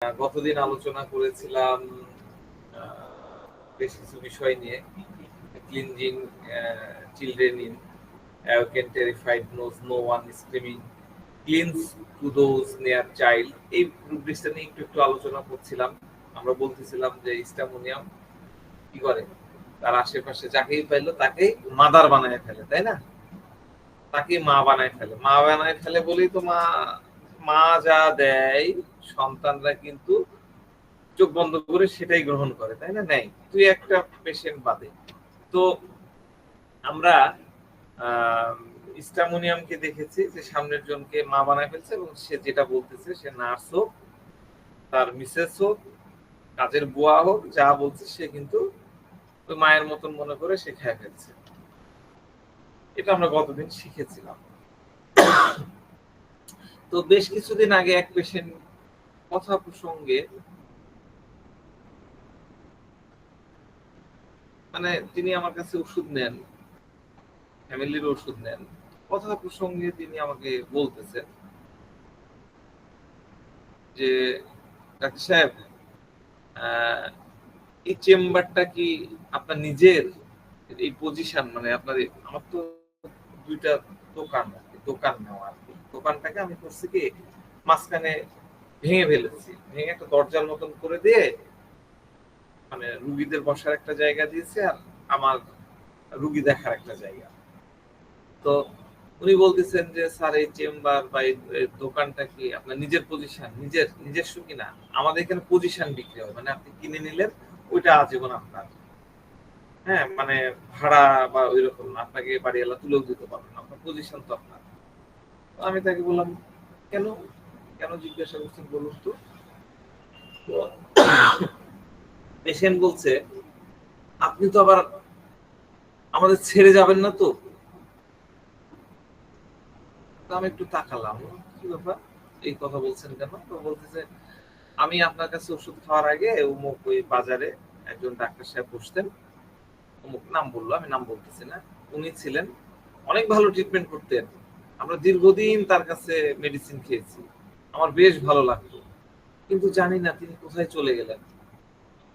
গতদিন আলোচনা করেছিলাম বেশ কিছু বিষয় নিয়ে, cleansing children in arrogant, terrified, knows no one, screaming, clings to those near child। এই রূপটা নিয়ে একটু আলোচনা করছিলাম। আমরা বলতেছিলাম যে স্টামোনিয়াম কি করে, তার আশেপাশে যাকেই পাইলো তাকেই মাদার বানায় ফেলে, তাই না? তাকে মা বানায় ফেলে, মা বানায় ফেলে বলেই তো মা যা দেয় সন্তানরা কিন্তু চোখ বন্ধ করে সেটাই গ্রহণ করে, তাই না? নেই তুই একটা পেশেন্ট বাদে। তো আমরা স্টামোনিয়ামকে দেখেছি যে সামনের জনকে মা বানায় ফেলছে এবং সে যেটা বলতেছে, সে নার্স হোক, তার মিসেস হোক, কাজের বুয়া হোক, যা বলছে সে কিন্তু ওই মায়ের মতন মনে করে সে খেয়ে ফেলছে। এটা আমরা গতদিন শিখেছিলাম। তো বেশ কিছুদিন আগে এক পেশেন্ট কথা প্রসঙ্গে, মানে তিনি আমার কাছে ওষুধ নেন, ফ্যামিলির ওষুধ নেন, কথা প্রসঙ্গে তিনি আমাকে বলতেছেন যে ডাক্তার সাহেব, এই চেম্বারটা কি আপনার নিজের? এই পজিশন মানে আপনার, আমার তো দুইটা দোকান নেওয়া আর কি। দোকানটাকে আমি করছি কি মাঝখানে ভেঙে ফেলেছি, ভেঙে একটা দরজার মতন করে দিয়ে মানে রুগীদের বসার একটা জায়গা দিয়েছে আর আমার রুগী দেখার একটা জায়গা। তো উনি বলতেছেন যে স্যার এই চেম্বার বা এই দোকানটা কি আপনার নিজের পজিশন, নিজস্ব কিনা? আমাদের এখানে পজিশন বিক্রি হয়, মানে আপনি কিনে নিলেন ওইটা আজীবন আপনার, হ্যাঁ, মানে ভাড়া বা ওই রকম আপনাকে বাড়িওয়ালা তুলেও দিতে পারবেন, আপনার পজিশন তো আপনার। আমি তাকে বললাম কেন কেন জিজ্ঞাসা করছেন বলুন তো। পেশেন্ট বলছে আপনি তো আবার আমাদের ছেড়ে যাবেন না তো? আমি একটু তাকালাম, কি ব্যাপার, এই কথা বলছেন কেন? তো বলতেছে আমি আপনার কাছে ওষুধ খাওয়ার আগে অমুক ওই বাজারে একজন ডাক্তার সাহেব বসতেন, অমুক নাম বললো, আমি নাম বলতেছি না, উনি ছিলেন, অনেক ভালো ট্রিটমেন্ট করতেন, আমরা দীর্ঘদিন তার কাছে মেডিসিন খেয়েছি, আমার বেশ ভালো লাগতো, কিন্তু জানি না তিনি কোথায় চলে গেলেন।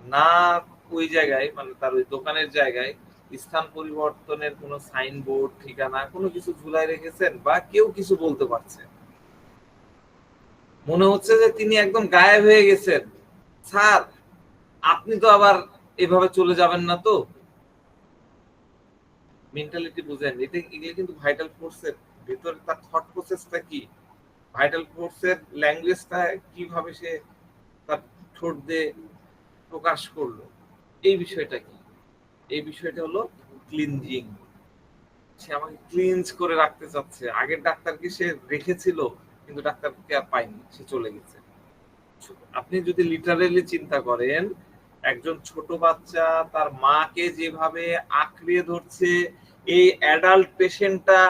না ওই জায়গায় মানে তার ওই দোকানের জায়গায় স্থান পরিবর্তনের কোনো সাইনবোর্ড, ঠিকানা কোনো কিছু ঝুলাই রেখেছেন বা কেউ কিছু বলতে পারছে, মনে হচ্ছে যে তিনি একদম গায়েব হয়ে গেছেন। স্যার আপনি তো আবার এভাবে চলে যাবেন না তো? মেন্টালিটি বুঝেন, এগুলো কিন্তু ভাইটাল ফোর্সের ভিতরে তার থট প্রসেসটা কি, ভাইটাল ফোর্সের ল্যাঙ্গুয়েজটা কিভাবে সে তার ঠোঁট দিয়ে প্রকাশ করলো, এই বিষয়টা কি? এই বিষয়টা হলো ক্লিনজিং। সে আমাকে ক্লিনজ করে রাখতে চাচ্ছে। আগের ডাক্তারকে সে রেখেছিল কিন্তু ডাক্তারকে আর পাইনি, সে চলে গেছে। আপনি যদি লিটারেলি চিন্তা করেন, একজন ছোট বাচ্চা তার মাকে যেভাবে আঁকড়িয়ে ধরছে, এই অ্যাডাল্ট পেশেন্টটা,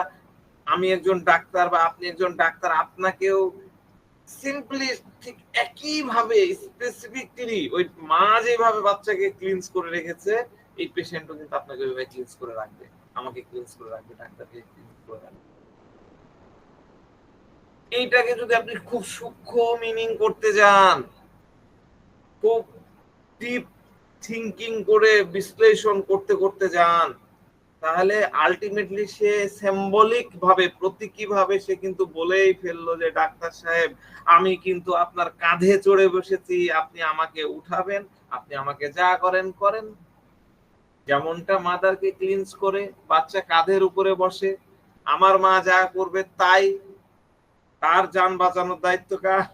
আমি একজন ডাক্তার বা আপনি একজন ডাক্তার, আপনাকেও সিম্পলি ঠিক একই ভাবে স্পেসিফিকলি ওই মা যেভাবে বাচ্চাকে ক্লিনস করে রেখেছে, এই পেশেন্টও কিন্তু আপনাকে ওইভাবে ক্লিনস করে রাখবে, আমাকে ক্লিনস করে রাখবে, ডাক্তারকে ক্লিনস করে রাখবে। এইটাকে যদি আপনি খুব সূক্ষ্ম মিনিং করতে যান, খুব ডিপ থিঙ্কিং করে বিশ্লেষণ করতে করতে যান, তাহলে আলটিমেটলি সে সিম্বলিক ভাবে, প্রতীকী ভাবে সে কিন্তু বলেই ফেললো যে ডাক্তার সাহেব আমি কিন্তু আপনার কাঁধে চড়ে বসেছি, আপনি আমাকে উঠাবেন, আপনি আমাকে যা করেন করেন। যেমনটা মাদারকে ক্লিনস করে বাচ্চা কাঁধের উপরে বসে, আমার মা যা করবে তাই, তার জান বাঁচানোর দায়িত্ব কার?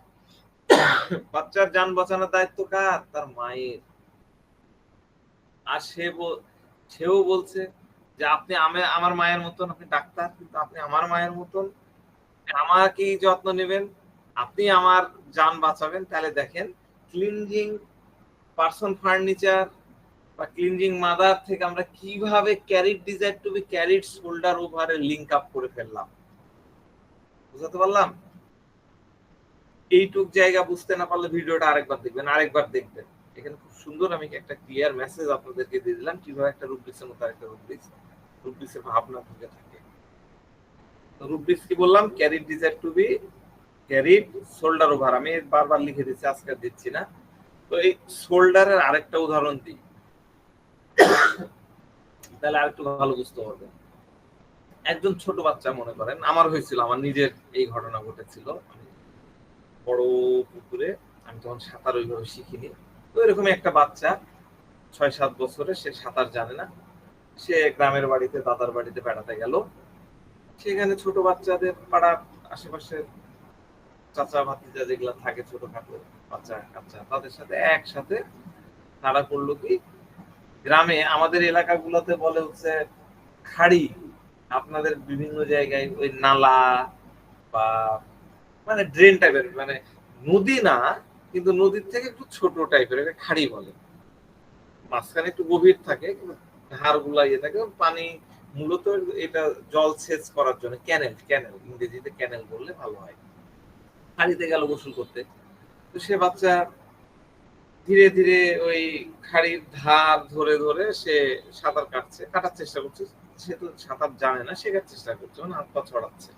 বাচ্চার জান বাঁচানোর দায়িত্ব কার? তার মায়ের। আর সেও বলছে যে আপনি আমার মায়ের মতন, আপনি ডাক্তার কিন্তু আপনি আমার মায়ের মতন, আমাকেই যত্ন নেবেন, আপনি আমার জান বাঁচাবেন। তাহলে দেখেন, ক্লিনজিং পার্সন ফার্নিচার বা ক্লিনজিং মাদার থেকে আমরা কিভাবে carried desire to be carried shoulder ওভারে লিঙ্ক আপ করে ফেললাম। বুঝতে পারলাম? এইটুক জায়গা বুঝতে না পারলে ভিডিওটা আরেকবার দেখবেন। এখানে খুব সুন্দর আমি একটা ক্লিয়ার মেসেজ আপনাদেরকে দিয়ে দিলাম কিভাবে একটা রুব্রিক্সের মতো একটা রুব্রিক্সের ভাবনা ঢুকে থাকে। তো রুব্রিক্স কি বললাম? Carried desire to be carried shoulder over, আমি বারবার লিখে দিচ্ছি, আজকে দিচ্ছি না। তো এই শোল্ডারের আরেকটা উদাহরণ দিই, তাহলে আরেকটু ভালো বুঝতে পারবেন। একজন ছোট বাচ্চা, মনে করেন আমার হয়েছিল, আমার নিজের এই ঘটনা ঘটেছিল। বড় পুকুরে, আমি তখন সাঁতার ওইভাবে শিখিনি, তো এরকম একটা বাচ্চা 6-7 বছরে, সে সাঁতার জানে না। সে গ্রামের বাড়িতে, দাদার বাড়িতে বেড়াতে গেল। সেখানে ছোট বাচ্চাদের পাড়ার আশেপাশে চাচা ভাতিজা যেগুলা থাকে, ছোটখাটো বাচ্চা কাচ্চা, তাদের সাথে একসাথে তারা করলো কি, গ্রামে আমাদের এলাকাগুলোতে বলে হচ্ছে খাড়ি, আপনাদের বিভিন্ন জায়গায় ওই নালা বা মানে ড্রেন টাইপের, মানে নদী না, কিন্তু নদীর থেকে একটু ছোট টাইপের একটা খাড়ি বলে, মাঝখানে একটু গভীর থাকে, কিন্তু ধার গুলা ইয়ে থাকে, পানি মূলত এটা জল সেচ করার জন্য, ক্যানেল, ক্যানেল ইংরেজিতে ক্যানেল বললে ভালো হয়। খাড়িতে গেল গোসল করতে, তো সে বাচ্চা ধীরে ধীরে ওই খাড়ির ধার ধরে ধরে সে সাঁতার কাটার চেষ্টা করছে। সে তো সাঁতার জানে না, শেখার চেষ্টা করছে, মানে হাত পা ছড়াচ্ছে।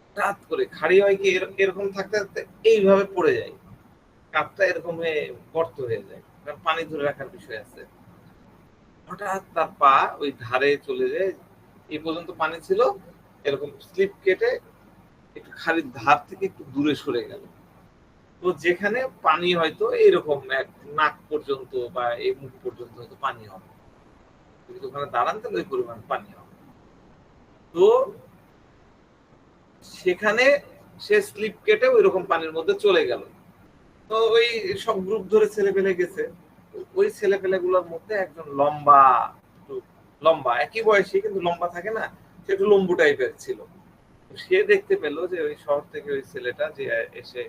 হঠাৎ করে খাড়ি হয় কি, এরকম থাকতে থাকতে এইভাবে পড়ে যায়, কাপটা এরকম হয়ে গর্ত হয়ে যায়, কারণ পানি ধরে রাখার বিষয় আছে। হঠাৎ তার পা ওই ধারে চলে যায়, এই পর্যন্ত পানি ছিল, এরকম স্লিপ কেটে একটু খাড়ির ধার থেকে একটু দূরে সরে গেল। তো যেখানে পানি হয়তো এইরকম এক নাক পর্যন্ত বা এই মুখ পর্যন্ত হয়তো পানি হবে, কিন্তু ওখানে দাঁড়ান তাহলে ওই পরিমাণ পানি হবে। তো সেখানে সে স্লিপ কেটে ওই রকম পানির মধ্যে চলে গেল। তো ওই সব গ্রুপ ধরে ছেলে পেলে গেছে, ওই ছেলে পেলে গুলোর মধ্যে একজন লম্বা, লম্বা একই বয়সী কিন্তু লম্বা থাকে না, সে একটু লম্বু টাইপের ছিল। সে দেখতে পেলো যে ওই শহর থেকে ওই ছেলেটা যে এসে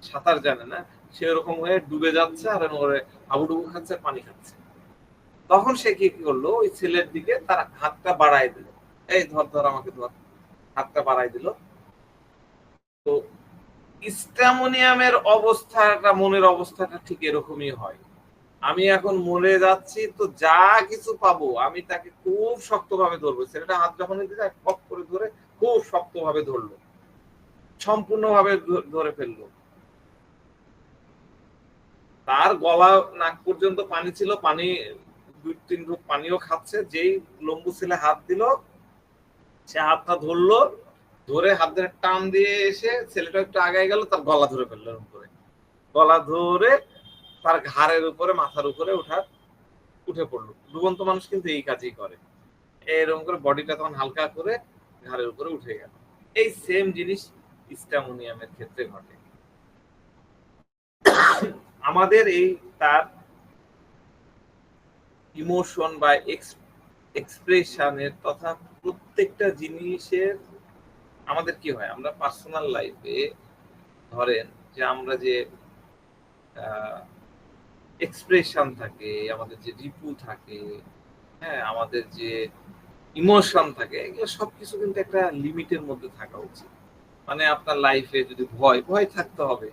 সাঁতার জানে না, সে ওরকম হয়ে ডুবে যাচ্ছে আর ওরে হাবুডুবু খাচ্ছে, পানি খাচ্ছে। তখন সে কি করলো, ওই ছেলের দিকে তার হাতটা বাড়াই দিল, এই ধর ধর আমাকে ধর, হাতটা বাড়াই দিল। তো স্ট্যামোনিয়ামের অবস্থাটা, মনের অবস্থাটা ঠিক এরকমই হয়। আমি এখন মরে যাচ্ছি, তো যা কিছু পাবো আমি তাকে খুব শক্তভাবে ধরবো। ছেলেটা হাত যখন দিতে পপ করে ধরে খুব শক্তভাবে ধরলো, সম্পূর্ণভাবে ধরে ফেললো। তার গলা নাক পর্যন্ত পানি ছিল, পানি 2-3 ঢোক পানিও খাচ্ছে। যেই লম্বু ছেলে হাত দিল, সে হাতটা ধরলো, ধরে হাত ধরে টান দিয়ে এসে ছেলেটা একটু আগায় গেল, তার গলা ধরে ফেললো, এরকম করে গলা ধরে তার ঘাড়ের উপরে, মাথার উপরে উঠে পড়লো। ডুবন্ত মানুষ কিন্তু এই কাজই করে, এরকম করে বডিটা তখন হালকা করে ঘাড়ের উপরে উঠে গেল। এই সেম জিনিস স্ট্যামোনিয়ামের ক্ষেত্রে ঘটে। আমাদের এই তার ইমোশন বা এক্সপ্রেশনের তথা প্রত্যেকটা জিনিসের আমাদের কি হয়, আমরা পার্সোনাল লাইফে ধরেন যে আমরা যে এক্সপ্রেশন থাকে, আমাদের যে রিপু থাকে, হ্যাঁ, আমাদের যে ইমোশন থাকে, এগুলো সবকিছু কিন্তু একটা লিমিটের মধ্যে থাকা উচিত। মানে আপনার লাইফে যদি ভয় থাকতে হবে,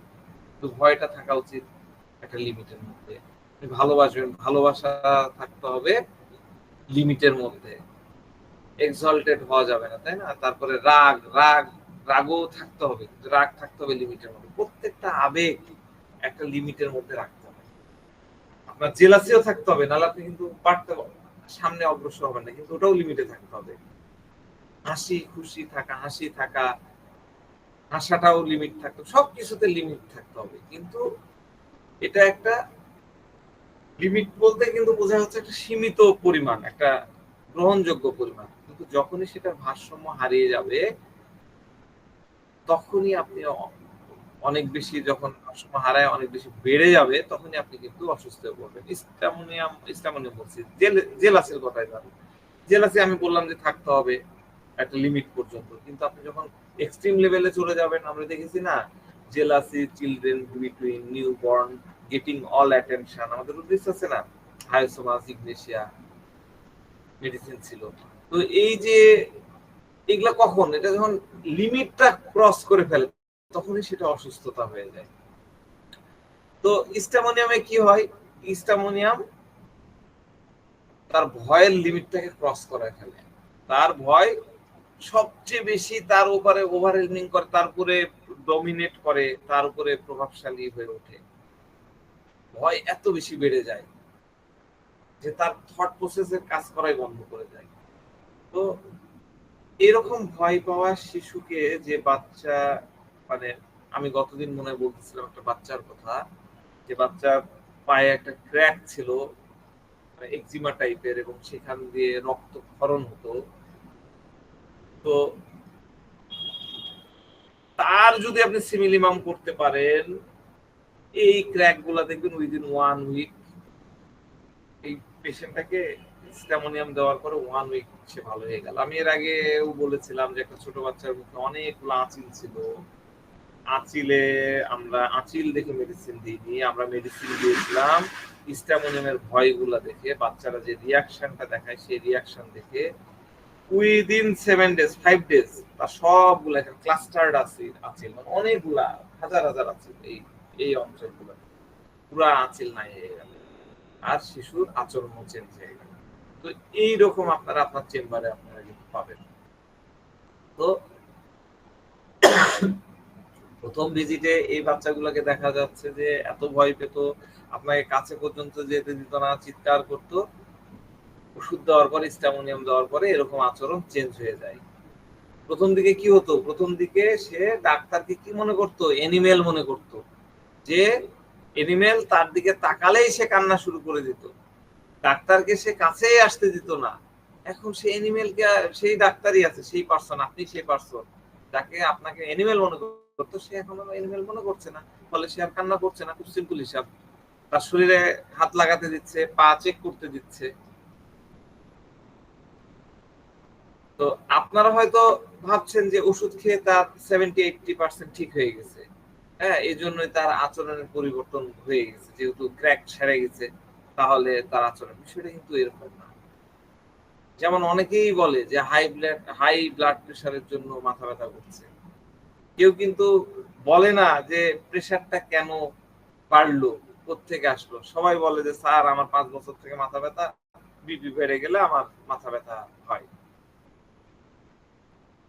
তো ভয়টা থাকা উচিত একটা লিমিটের মধ্যে। ভালোবাসবেন, ভালোবাসা থাকতে হবে লিমিটের মধ্যে, এক্সল্টেড হওয়া যাবে না, তাই না? তারপরে রাগও থাকতে হবে, রাগ থাকতে হবে লিমিটের মধ্যে। প্রত্যেকটা আবেগ একটা লিমিটের মধ্যে রাখতে হবে। আপনার জেলাসিও থাকতে হবে, নাহলে আপনি কিন্তু সামনে অগ্রসর হবেন না, কিন্তু ওটাও লিমিটে থাকতে হবে। খুশি থাকা, হাসি থাকা, হাসাটাও লিমিট থাকতে, সবকিছুতে লিমিট থাকতে হবে। কিন্তু এটা একটা লিমিট বলতে কিন্তু বোঝা হচ্ছে একটা সীমিত পরিমাণ, একটা গ্রহণযোগ্য পরিমাণ। কিন্তু যখনই সেটা ভারসাম্য হারিয়ে যাবে, তখনই আপনি অনেক বেশি, যখন ভারসাম্য হারায় অনেক বেশি বেড়ে যাবে, তখনই আপনি কিন্তু অসুস্থ হয়ে পড়বেন। স্ট্যামোনিয়াম বলছি, জেলাসির কথাই ধরেন। জেলাসি আমি বললাম যে থাকতে হবে একটা লিমিট পর্যন্ত, কিন্তু আপনি যখন এক্সট্রিম লেভেলে চলে যাবেন, আমরা দেখেছি না, jealousy children between new born getting all attention, আমাদের উদ্দেশ্য আছে না, হায়োসোমাস ইগনেশিয়া মেডিসিন ছিল। তো এই যে এগুলা কখন, এটা যখন লিমিটটা ক্রস করে ফেলে, তখনই সেটা অসুস্থতা হয়ে যায়। তো স্ট্যামোনিয়ামে কি হয়, স্ট্যামোনিয়াম তার ভয়ের লিমিটটাকে ক্রস করে ফেলে, তার ভয় সবচেয়ে বেশি তার উপরে ওভারওয়েলমিং করে, তারপরে ডমিনেট করে, তার উপরে প্রভাবশালী হয়ে ওঠে। ভয় এত বেশি বেড়ে যায় যে তার থট প্রসেসের কাজ করাই বন্ধ করে দেয়। তো এরকম ভয় পাওয়া শিশুকে, যে বাচ্চা, মানে আমি গতদিন মনে হয় বলতেছিলাম একটা বাচ্চার কথা, যে বাচ্চার পায়ে একটা ক্র্যাক ছিল, একজিমা টাইপের, এবং সেখান দিয়ে রক্তক্ষরণ হতো। তো তার যদি আপনি সিমিলিমাম করতে পারেন, এই ক্র্যাক গুলা দেখবেন উইদিন 1 উইক এই পেশেন্টটাকে স্ট্যামোনিয়াম দেওয়ার পরে 1 উইক সে ভালো হয়ে গেল। আমি এর আগেও বলেছিলাম যে একটা ছোট বাচ্চার মুখে অনেকগুলো আঁচিল ছিল, আঁচিলে আমরা আঁচিল দেখে মেডিসিন দিইনি, আমরা মেডিসিন দিয়েছিলাম স্ট্যামোনিয়ামের ভয়গুলা দেখে। বাচ্চারা যে রিয়াকশনটা দেখায় সেই রিয়াকশন দেখে উইদিন 7 ডেজ 5 ডেজ তার সবগুলা ক্লাস্টার্ড আঁচিল, মানে অনেকগুলা হাজার হাজার আঁচিল এই অঞ্চলগুলো পুরা আঁচিল নাই হয়ে গেল, আর শিশুর আচরণও চেঞ্জ হয়ে গেল। তো এইরকম আপনারা আপনার চেম্বারে আপনারা কিন্তু পাবেন। তো প্রথম ভিজিটে এই বাচ্চাগুলোকে দেখা যাচ্ছে যে এত ভয় পেত, আপনাকে কাছে পর্যন্ত যেতে দিত না, চিৎকার করতো। ওষুধ দেওয়ার পরে, স্ট্যামোনিয়াম দেওয়ার পরে এরকম আচরণ চেঞ্জ হয়ে যায়। প্রথম দিকে কি হতো, প্রথম দিকে সে ডাক্তারকে কি মনে করতো, এনিমেল মনে করতো, যে এনিমেল তার দিকে তাকালেই সে কান্না শুরু করে দিত, ডাক্তারকে সে কাছেই আসতে দিত না। এখন সে এনিমেলকে, সেই ডাক্তারই আছে, সেই পার্সন, আপনি সেই পার্সন যাকে আপনাকে এনিমেল মনে করতো, সে এখন এনিমেল মনে করছে না, ফলে সে আর কান্না করছে না। খুব সিম্পল হিসাব, তার শরীরে হাত লাগাতে দিচ্ছে, পা চেক করতে দিচ্ছে। তো আপনারা হয়তো ভাবছেন যে ওষুধ খেয়ে তার 70-80% ঠিক হয়ে গেছে, হ্যাঁ, এই জন্যই তার আচরণের পরিবর্তন হয়ে গেছে, যেহেতু ক্র্যাক সেরে গেছে তাহলে তার আচরণ। বিষয়টা কিন্তু এরকম না। যেমন অনেকেই বলে যে হাই ব্লাড প্রেশারের জন্য মাথা ব্যথা করছে, কেউ কিন্তু বলে না যে প্রেশারটা কেন বাড়লো, কোত্থেকে আসলো। সবাই বলে যে স্যার আমার 5 বছর থেকে মাথা ব্যথা, বিপি বেড়ে গেলে আমার মাথা ব্যথা হয়।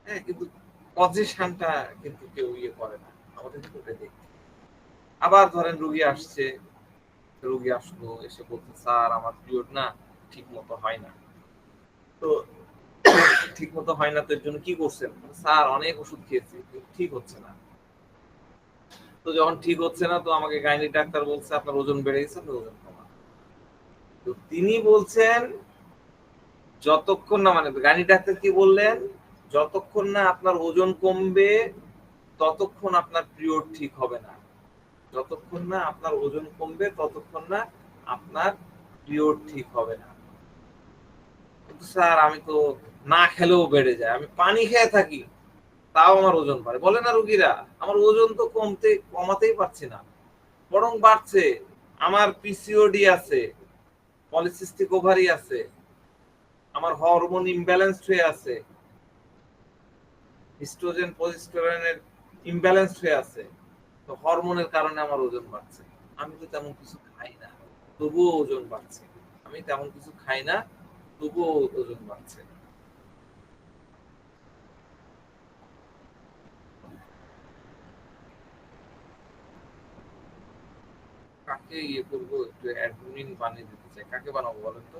হ্যাঁ, কিন্তু পজিশনটা কিন্তু কেউ ইয়ে করে না, আমাদের করে দেখি। আবার ধরেন রুগী আসছে, রুগী আসলো, এসে বলছে স্যার আমার পিরিয়ড না ঠিক মতো হয় না। তো ঠিক মতো হয় না, তো এর জন্য কি করছেন? স্যার অনেক ওষুধ খেয়েছি, ঠিক হচ্ছে না। তো যখন ঠিক হচ্ছে না, তো আমাকে গাইনি ডাক্তার বলছে আপনার ওজন বেড়ে গেছে, ওজন কমান। তো তিনি বলছেন যতক্ষণ না, মানে গাইনি ডাক্তার কি বললেন, যতক্ষণ না আপনার ওজন কমবে ততক্ষণ আপনার পিরিয়ড ঠিক হবে না, যতক্ষণ না আপনার ওজন কমবে ততক্ষণ না আপনার পিরিয়ড ঠিক হবে না। কিন্তু স্যার আমি তো না খেলেও বেড়ে যায়, আমি পানি খেয়ে থাকি তাও আমার ওজন বাড়ে। বলে না রুগীরা, আমার ওজন তো কমাতেই পারছি না, বরং বাড়ছে। আমার পিসিওডি আছে, পলিসিস্টিক ওভারি আছে, আমার হরমোন ইমব্যালেন্সড হয়ে আছে, ইস্ট্রোজেন প্রজেস্টেরনের ইমব্যালেন্সড হয়ে আছে। তো হরমোনের কারণে আমার ওজন বাড়ছে। আমি তো তেমন কিছু খাই না, তবুও ওজন বাড়ছে। আমি তেমন কিছু খাই না, তবুও ওজন বাড়ছে। কাকে ইয়ে করবো, একটু অ্যাডমিন বানিয়ে দিতে চাই, কাকে বানাবো বলেন তো?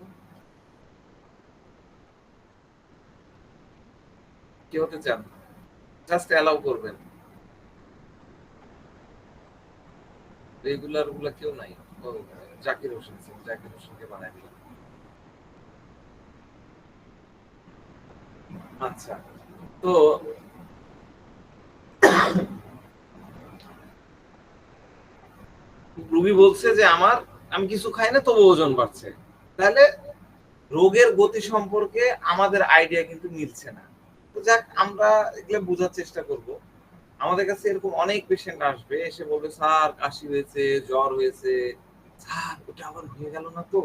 কি হতে চান? জাস্ট অ্যালাউ করবেন। রেগুলার গুলা কেউ নাই। ও, জাকির হোসেন স্যার, জাকির হোসেনকে বানাই দিলাম। আচ্ছা, তো রুবি বলছে যে আমি কিছু খাই না তবু ওজন বাড়ছে। তাহলে রোগের গতি সম্পর্কে আমাদের আইডিয়া কিন্তু মিলছে না। তো যাক, আমরা এগুলো বোঝার চেষ্টা করব। আমাদের কাছে এরকম অনেক পেশেন্ট আসবে, এসে বলবে স্যার কাশি হয়েছে, জ্বর হয়েছে, স্যার ওটা আবার হয়ে গেল না তো?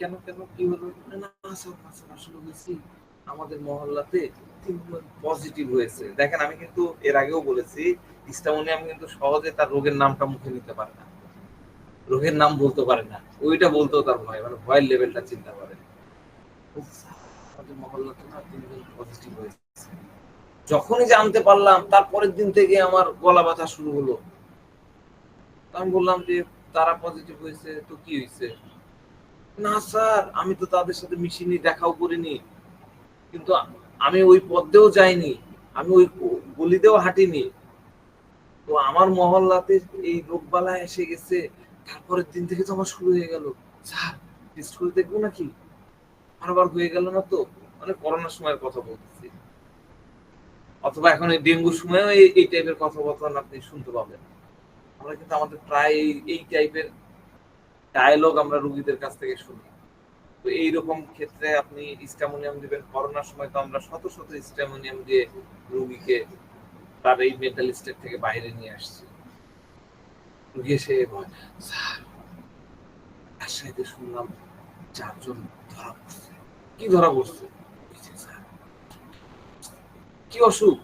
কেন কেন কি হলো? না স্যার, আসলে হয়েছি আমাদের মহল্লাতে 3 জন পজিটিভ হয়েছে। দেখেন, আমি কিন্তু এর আগেও বলেছি স্টামোনিয়াম কিন্তু সহজে তার রোগের নামটা মুখে নিতে পারে না, রোগের নাম বলতে পারে না, ওইটা বলতেও তার ভয়, মানে ভয়ের লেভেলটা চিন্তা করে। আমাদের মহল্লাতে না 3 জন পজিটিভ হয়েছে। যখনই জানতে পারলাম তারপরের দিন থেকে আমার গলা ব্যথা শুরু হলো। আমি বললাম যে তারা পজিটিভ হয়েছে তো কি হয়েছে? না স্যার, আমি তো তাদের সাথে মিশিনি, দেখাও করিনি, কিন্তু আমি ওই পথ দিয়েও যাইনি, আমি ওই গলিতেও হাঁটিনি, তো আমার মহল্লাতে এই রোগবালা এসে গেছে, তারপরের দিন থেকে তো আমার শুরু হয়ে গেল। স্যার টেস্ট করে দেখবো নাকি? বারবার হয়ে গেল না তো? মানে করোনার সময়ের কথা বলতেছি, অথবা এখন এই ডেঙ্গুর সময়ও এই টাইপের কথাবার্তা আপনি শুনতে পাবেন। আমরা কিন্তু আমাদের প্রায় এই টাইপের ডায়ালগ আমরা রোগীদের কাছ থেকে শুনি। তো এইরকম ক্ষেত্রে আপনি স্ট্যামোনিয়াম দিবেন। করোনার সময় তো আমরা শত শত স্ট্যামোনিয়াম দিয়ে রোগীকে তার এই মেন্টাল স্টেট থেকে বাইরে নিয়ে আসছি। রোগী এসে স্যার রাজশাহীতে শুনলাম 4 জন ধরা পড়ছে। কি ধরা পড়ছে? স্যার কি অসুখ?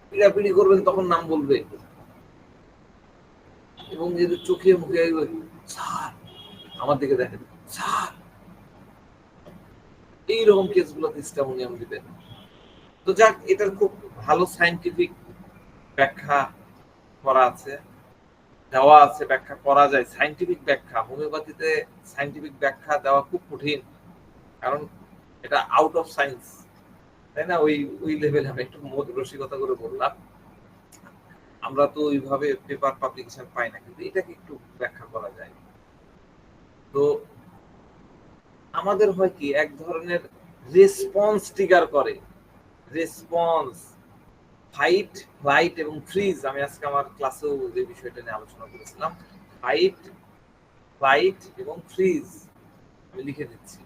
পিড়াপিড়ি করবেন তখন নাম বলবে, এবং যদি চোখে মুখে স্যার আমার দিকে দেখেন স্যার, এইরকম কেসগুলোতে স্ট্যামোনিয়াম দিবেন। তো যাক, এটার খুব ভালো সায়েন্টিফিক ব্যাখ্যা করা আছে, দেওয়া আছে, ব্যাখ্যা করা যায়। সায়েন্টিফিক ব্যাখ্যা, হোমিওপ্যাথিতে সায়েন্টিফিক ব্যাখ্যা দেওয়া খুব কঠিন, কারণ এটা আউট অফ সায়েন্স, তাই না? ওই ওই লেভেলে আমি একটু রসিকতা করে বললাম, আমরা তো ওইভাবে পেপার পাবলিকেশন পাই না, কিন্তু এটাকে একটু ব্যাখ্যা করা যায়। তো আমাদের হয় কি, এক ধরনের রেসপন্স ট্রিগার করে, রেসপন্স, ফাইট, ফ্লাইট এবং ফ্রিজ। আমি আজকে আমার ক্লাসেও যে বিষয়টা নিয়ে আলোচনা করেছিলাম, ফাইট, ফ্লাইট এবং ফ্রিজ। আমি লিখে দিচ্ছি,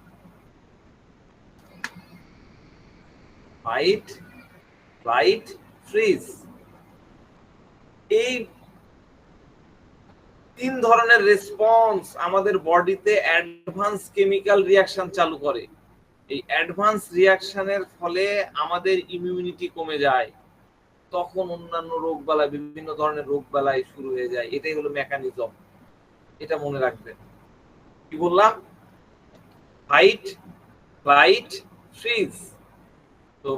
ফাইট, ফ্লাইট, ফ্রিজ। এই 3 ধরনের রেসপন্স আমাদের বডিতে অ্যাডভান্স কেমিক্যাল রিঅ্যাকশন চালু করে। এই অ্যাডভান্স রিঅ্যাকশনের ফলে আমাদের ইমিউনিটি কমে যায়, তখন অন্যান্য রোগবালাই, বিভিন্ন ধরনের রোগবালাই শুরু হয়ে যায়। এটাই হলো মেকানিজম, এটা মনে রাখবেন। কি বললাম? Fight, flight, fridge. তো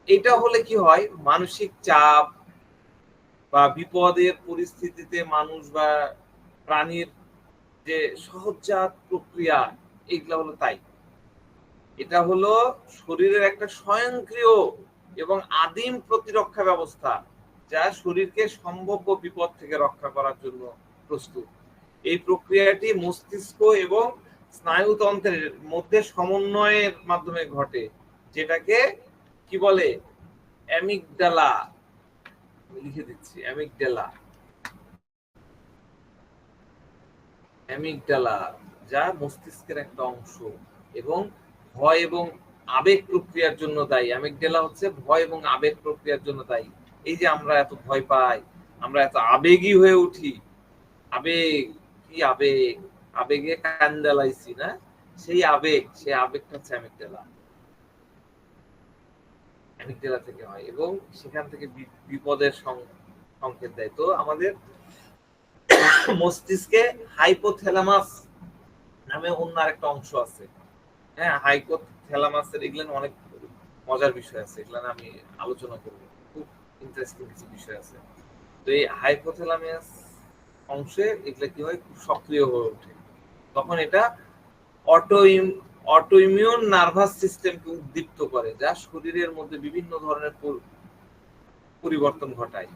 এটা হলে কি হয়, মানসিক চাপ বা বিপদের পরিস্থিতিতে মানুষ বা প্রাণীর যে সহজাত প্রক্রিয়া, এগুলা হলো তাই। এটা হলো শরীরের একটা স্বয়ংক্রিয় এবং আদিম প্রতিরক্ষা ব্যবস্থা, যা শরীরকে সম্ভাব্য বিপদ থেকে রক্ষা করার জন্য প্রস্তুত। এই প্রক্রিয়াটি মস্তিষ্ক এবং স্নায়ুতন্ত্রের মধ্যে সমন্বয়ের মাধ্যমে ঘটে, যেটাকে কি বলে? অ্যামিগডালা। লিখে দিচ্ছি, অ্যামিগডালা। অ্যামিগডালা, যা মস্তিষ্কের একটা অংশ এবং ভয় এবং আবেগ প্রক্রিয়ার জন্য দায়ী। অ্যামিগডালা হচ্ছে ভয় এবং আবেগ প্রক্রিয়ার জন্য দায়ী। এই যে আমরা এত ভয় পাই, আমরা এত আবেগী হয়ে উঠি, আবেগ, কি আবেগ? আবেগে কান্দালাইছি না, সেই আবেগ, সেই আবেগটা হচ্ছে অ্যামিগডালা। অ্যামিগডালা থেকে হয় এবং সেখান থেকে বিপদের সংকেত দেয়। তো আমাদের মস্তিষ্কে হাইপোথ্যালামাস নামে অন্য আরেকটা অংশ আছে। হ্যাঁ, হাইপোথ্যালামাসের এগুলো অনেক মজার বিষয় আছে, এগুলো আমি আলোচনা করব, খুব ইন্টারেস্টিং কিছু বিষয় আছে। তো এই হাইপোথ্যালামাস অংশে এগুলো কি হয়, খুব সক্রিয় হয়ে ওঠে, তখন এটা অটোইমিউন নার্ভাস সিস্টেমকে উদ্দীপ্ত করে, যা শরীরের মধ্যে বিভিন্ন ধরনের পরিবর্তন ঘটায়।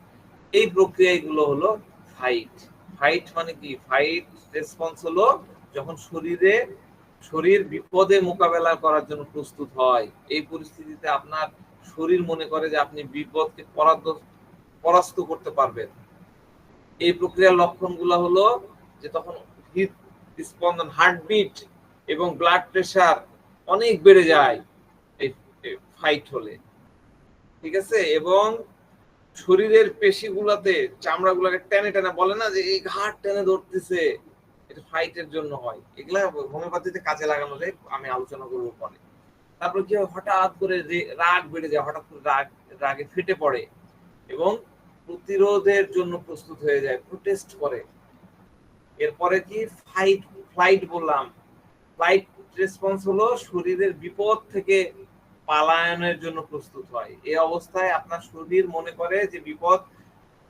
এই প্রক্রিয়াগুলো হলো ফাইট। ফাইট মানে কি? ফাইট রেসপন্স হলো যখন শরীর বিপদে মোকাবেলা করার জন্য প্রস্তুত হয়। এই পরিস্থিতিতে আপনার শরীর মনে করে যে আপনি বিপদকে পরাস্ত করতে পারবেন। এই প্রক্রিয়ার লক্ষণগুলো হলো যে তখন হৃদস্পন্দন, হার্টবিট এবং ব্লাড প্রেশার অনেক বেড়ে যায় এই ফাইট হলে, ঠিক আছে? এবং শরীরের পেশিগুলোতে চামড়াগুলোকে টেনে টেনে, বলে না যে এই ঘাট টেনে ধরতেছে, এটা ফাইটের জন্য হয়। এগুলা হোমিওপ্যাথিতে কাজে লাগানো যায়, আমি আলোচনা করবো পরে। তারপর কি হয়, হঠাৎ করে রাগ বেড়ে যায়, হঠাৎ করে রাগে ফেটে পড়ে এবং প্রতিরোধের জন্য প্রস্তুত হয়ে যায়, প্রোটেস্ট করে। এরপরে কি, ফ্লাইট বললাম, ফ্লাইট রেসপন্স হলো শরীরের বিপদ থেকে পালায়নের জন্য প্রস্তুত হয়। এই অবস্থায় আপনার শরীর মনে করে যে বিপদ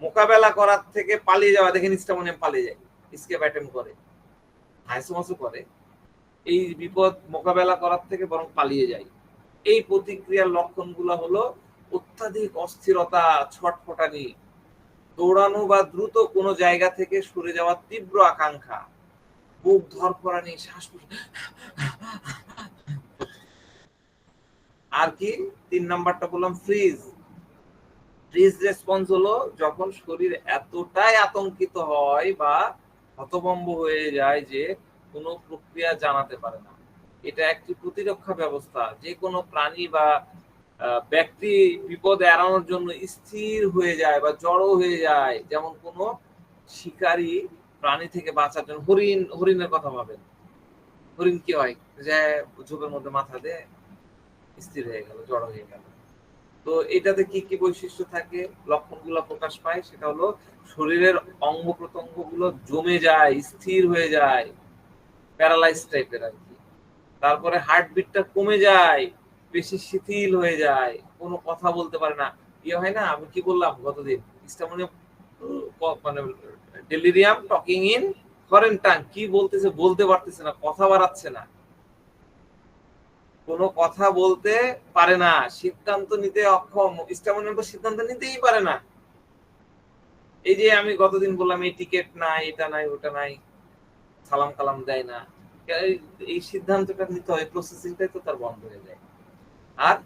মোকাবেলা করার থেকে পালিয়ে যাওয়া, দেখেন স্টামোনিয়াম পালিয়ে যায়, এসকেপ অ্যাটেম্প করে, হাইসোমাসও করে, এই বিপদ মোকাবেলা করার থেকে বরং পালিয়ে যায়। এই প্রতিক্রিয়ার লক্ষণগুলো হলো অত্যাধিক অস্থিরতা, ছটফটানি, দৌড়ানো বা দ্রুত কোনো জায়গা থেকে সরে যাওয়ার তীব্র আকাঙ্ক্ষা, বুক ধরফরানি, শ্বাস, আর কি 3 নাম্বারটা বললাম ফ্রিজ। ফ্রিজ রেসপন্স হলো যখন শরীর এতটাই আতঙ্কিত হয় বা হতভম্ব হয়ে যায় যে কোনো প্রক্রিয়া জানাতে পারে না। এটা একটি প্রতিরক্ষা ব্যবস্থা। যে কোনো প্রাণী বা ব্যক্তি বিপদ এড়ানোর জন্য স্থির হয়ে যায় বা জড়ো হয়ে যায়। যেমন কোনো শিকারী প্রাণী থেকে বাঁচার জন্য, হরিণের কথা ভাবেন, হরিণ কি হয় যে ঝোপের মধ্যে মাথা দিয়ে স্থির হয়ে গেল, জড়ো হয়ে গেল। তো এটাতে কি কি বৈশিষ্ট্য থাকে, লক্ষণগুলো প্রকাশ পায়, সেটা হলো শরীরের অঙ্গ প্রত্যঙ্গ গুলো জমে যায়, স্থির হয়ে যায়, প্যারালাইজ টাইপের আর কি। তারপরে হার্টবিটটা কমে যায়, বেশি শিথিল হয়ে যায়, কোনো কথা বলতে পারে না। ইয়ে হয় না, আমি কি বললাম গতদিন, স্টামোনিয়াম মানে delirium talking in foreign tongue, কি বলতেছে বলতে পারতেছে না, কথা বাড়াচ্ছে না, কোনো কথা বলতে পারে না, সিদ্ধান্ত নিতে অক্ষম। স্টামোনিয়াম তো সিদ্ধান্ত নিতেই পারে না। এই যে আমি গতদিন বললাম এই টিকেট নাই, এটা নাই, ওটা নাই, সালাম কালাম দেয় না, এই সিদ্ধান্তটা নিতে হয়, প্রসেসিংটাই তো তার বন্ধ হয়ে যায়। আর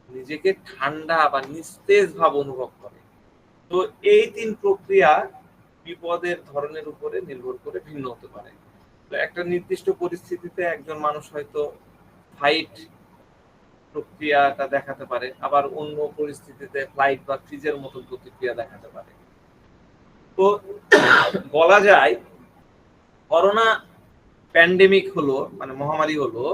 নিজেকে ঠান্ডা বা নিস্তেজ ভাব অনুভব করে। তো এই 3 প্রক্রিয়া বিপদের ধরনের উপরে নির্ভর করে ভিন্ন হতে পারে। তো একটা নির্দিষ্ট পরিস্থিতিতে একজন মানুষ হয়তো ফাইট প্রক্রিয়াটা দেখাতে পারে, আবার অন্য পরিস্থিতিতে ফ্লাইট বা ফ্রিজের মতো প্রতিক্রিয়া দেখাতে পারে। তো বলা যায় করোনা প্যান্ডেমিক হলো, মানে মহামারী হলো,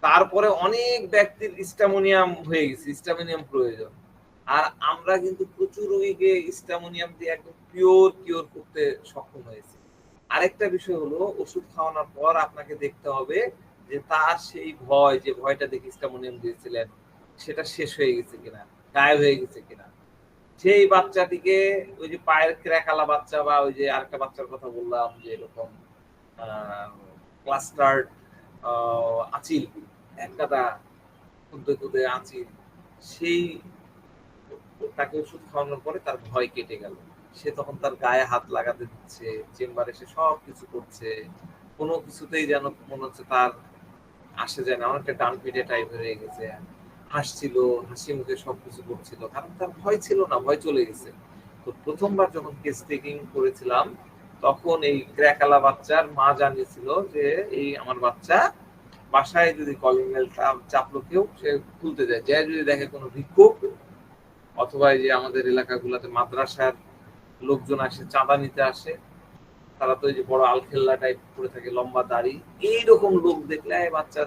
তারপরে অনেক ব্যক্তির স্টামোনিয়াম হয়ে গেছে, স্টামোনিয়াম প্রয়োজন। আর আমরা কিন্তু প্রচুর রোগীকে স্টামোনিয়াম দিয়ে একদম কিওর করতে সক্ষম হয়েছে। আরেকটা বিষয় হলো ওষুধ খাওয়ানোর পর আপনাকে দেখতে হবে যে তার সেই ভয়, যে ভয়টা দেখে স্টামোনিয়াম দিয়েছিলেন, সেটা শেষ হয়ে গেছে কিনা, গায়েব হয়ে গেছে কিনা। সেই বাচ্চাটিকে, ওই যে পায়ের ক্র্যাকালা বাচ্চা বা ওই যে আরেকটা বাচ্চার কথা বললাম যে এরকম ক্লাস্টার্ড আচিল, একটা খুদে আচিল, সেই তাকে ওষুধ খাওয়ানোর পরে তার ভয় কেটে গেল। সে তখন তার গায়ে হাত লাগাতে দিচ্ছে, চেম্বারে সে সব কিছু করছে, কোনো কিছুতেই যেন মনে হচ্ছে তার আসে যায় না, অনেকটা ডান পিঠে টাইপের হয়ে গেছে, হাসছিল, হাসি মুখে সবকিছু করছিল, কারণ তার ভয় ছিল না, ভয় চলে গেছে। তো প্রথমবার যখন কেস টেকিং করেছিলাম, তখন এই ক্র্যাকালা বাচ্চার মা জানিয়েছিল যে এই আমার বাচ্চা বাসায় যদি কলিং বেল চাপলো কেউ, সে খুলতে যায়, যে যদি দেখে কোনো ভিক্ষুক অথবা এই যে আমাদের এলাকাগুলোতে মাদ্রাসার লোকজন আসে, চাঁদা নিতে আসে, তারা তো এই যে বড় আলখেল্লা টাইপ করে থাকে, লম্বা দাড়ি, এইরকম লোক দেখলে বাচ্চা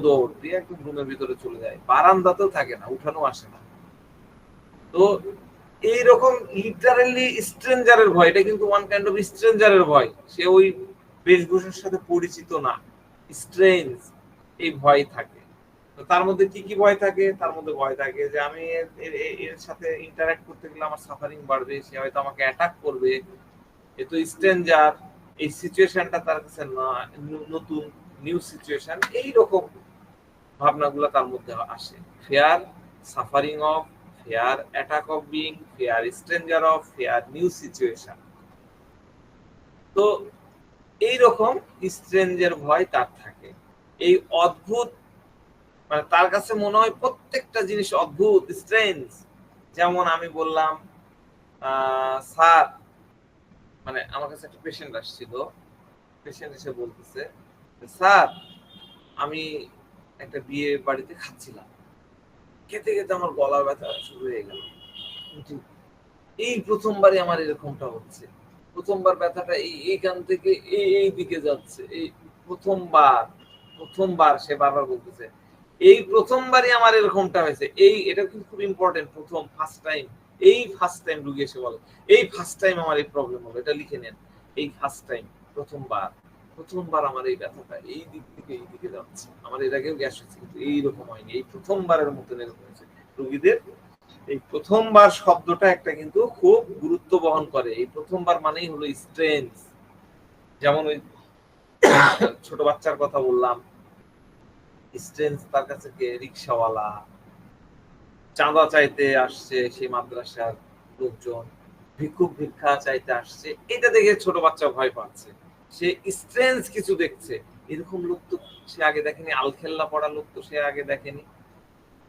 দৌড় দিয়ে একদম রুমের ভিতরে চলে যায়, বারান্দাতেও থাকে না, উঠানো আসে না। তো এইরকম লিটারালি স্ট্রেঞ্জারের ভয়, এটা কিন্তু ওয়ান কাইন্ড অফ স্ট্রেঞ্জারের ভয়, সে ওই বেশভূষার সাথে পরিচিত না, স্ট্রেঞ্জ, এই ভয় থাকে। তো তার মধ্যে কি কি ভয় থাকে, তার মধ্যে ভয় থাকে যে আমি এর সাথে ইন্টারঅ্যাক্ট করতে গেলে আমার সাফারিং বাড়বে, সে হয়তো আমাকে অ্যাটাক করবে, এ তো স্ট্রেঞ্জার, এই সিচুয়েশনটা তার কাছে নতুন, নিউ সিচুয়েশন, এইরকম ভাবনাগুলো তার মধ্যে আসে। Fair suffering of, fair attack of being, fair stranger of, fair new situation. তো এইরকম স্ট্রেঞ্জের ভয় তার থাকে। এই অদ্ভুত, মানে তার কাছে মনে হয় প্রত্যেকটা জিনিস অদ্ভুত, স্ট্রেঞ্জ। যেমন আমি বললাম স্যার, মানে আমার কাছে একটা পেশেন্ট আসছিল, পেশেন্ট এসে বলতেছে স্যার আমি একটা বিয়ে বাড়িতে খাচ্ছিলাম, খেতে খেতে আমার গলা ব্যথা শুরু হয়ে গেল, এই প্রথমবারই আমার এরকমটা হচ্ছে, প্রথমবার ব্যথাটা এইখান থেকে এই দিকে যাচ্ছে, এই প্রথমবার সে বারবার বলতেছে এই প্রথমবারই আমার এরকমটা হয়েছে। এটা কিন্তু খুব ইম্পর্টেন্ট, প্রথম, ফার্স্ট টাইম রুগী এসে বলে এই ফার্স্ট টাইম আমার এই প্রবলেম হলো, এটা লিখে নেন, এই ফার্স্ট টাইম, প্রথমবার। প্রথমবার আমার এই ব্যথাটা এই দিক থেকে এই দিকে যাচ্ছে, আমার এর আগেও গ্যাস হয়েছে কিন্তু এইরকম হয়নি, এই প্রথমবারের মতন এরকম হয়েছে। রোগীদের এই প্রথমবার শব্দটা একটা কিন্তু খুব গুরুত্ব বহন করে। এই প্রথমবার মানেই হলো স্ট্রেঞ্জ। যেমন ওই ছোট বাচ্চার কথা বললাম, স্ট্রেঞ্জ তার কাছে কে? রিক্সাওয়ালা, চাঁদা চাইতে আসছে সেই মাদ্রাসার লোকজন, ভিক্ষুক ভিক্ষা চাইতে আসছে, এটা দেখে ছোট বাচ্চা ভয় পাচ্ছে, সে স্ট্রেঞ্জ কিছু দেখছে। এরকম লোক তো সে আগে দেখেনি, আলখেল্লা পড়া লোক তো সে আগে দেখেনি,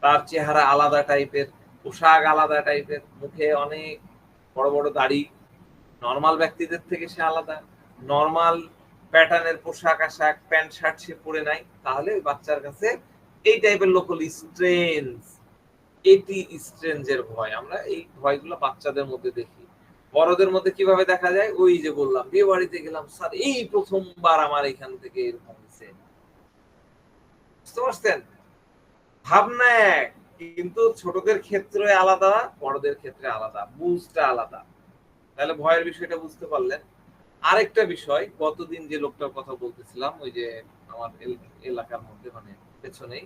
তার চেহারা আলাদা টাইপের, পোশাক আলাদা টাইপের, মুখে অনেক বড় বড় দাড়ি, নর্মাল ব্যক্তিদের থেকে সে আলাদা, নর্মাল প্যাটার্নের পোশাক আশাক প্যান্ট শার্ট সে পরে নাই, তাহলে বাচ্চার কাছে এই টাইপের লোক হল স্ট্রেঞ্জ। এটি স্ট্রেঞ্জের ভয়। আমরা এই ভয়গুলো বাচ্চাদের মধ্যে দেখি। বড়দের মধ্যে কিভাবে দেখা যায়? ওই যে বললাম, বিয়ে বাড়িতে গেলাম, স্যার এই প্রথমবার আমার এখান থেকে এরকম হয়েছে। বুঝতে পারছেন? ভাবনা এক, কিন্তু ছোটদের ক্ষেত্রে আলাদা, বড়দের ক্ষেত্রে আলাদা, বুঝটা আলাদা। তাহলে ভয়ের বিষয়টা বুঝতে পারলেন। আরেকটা বিষয়, গতদিন যে লোকটার কথা বলতেছিলাম, ওই যে আমার এলাকার মধ্যে মানে পেছনেই,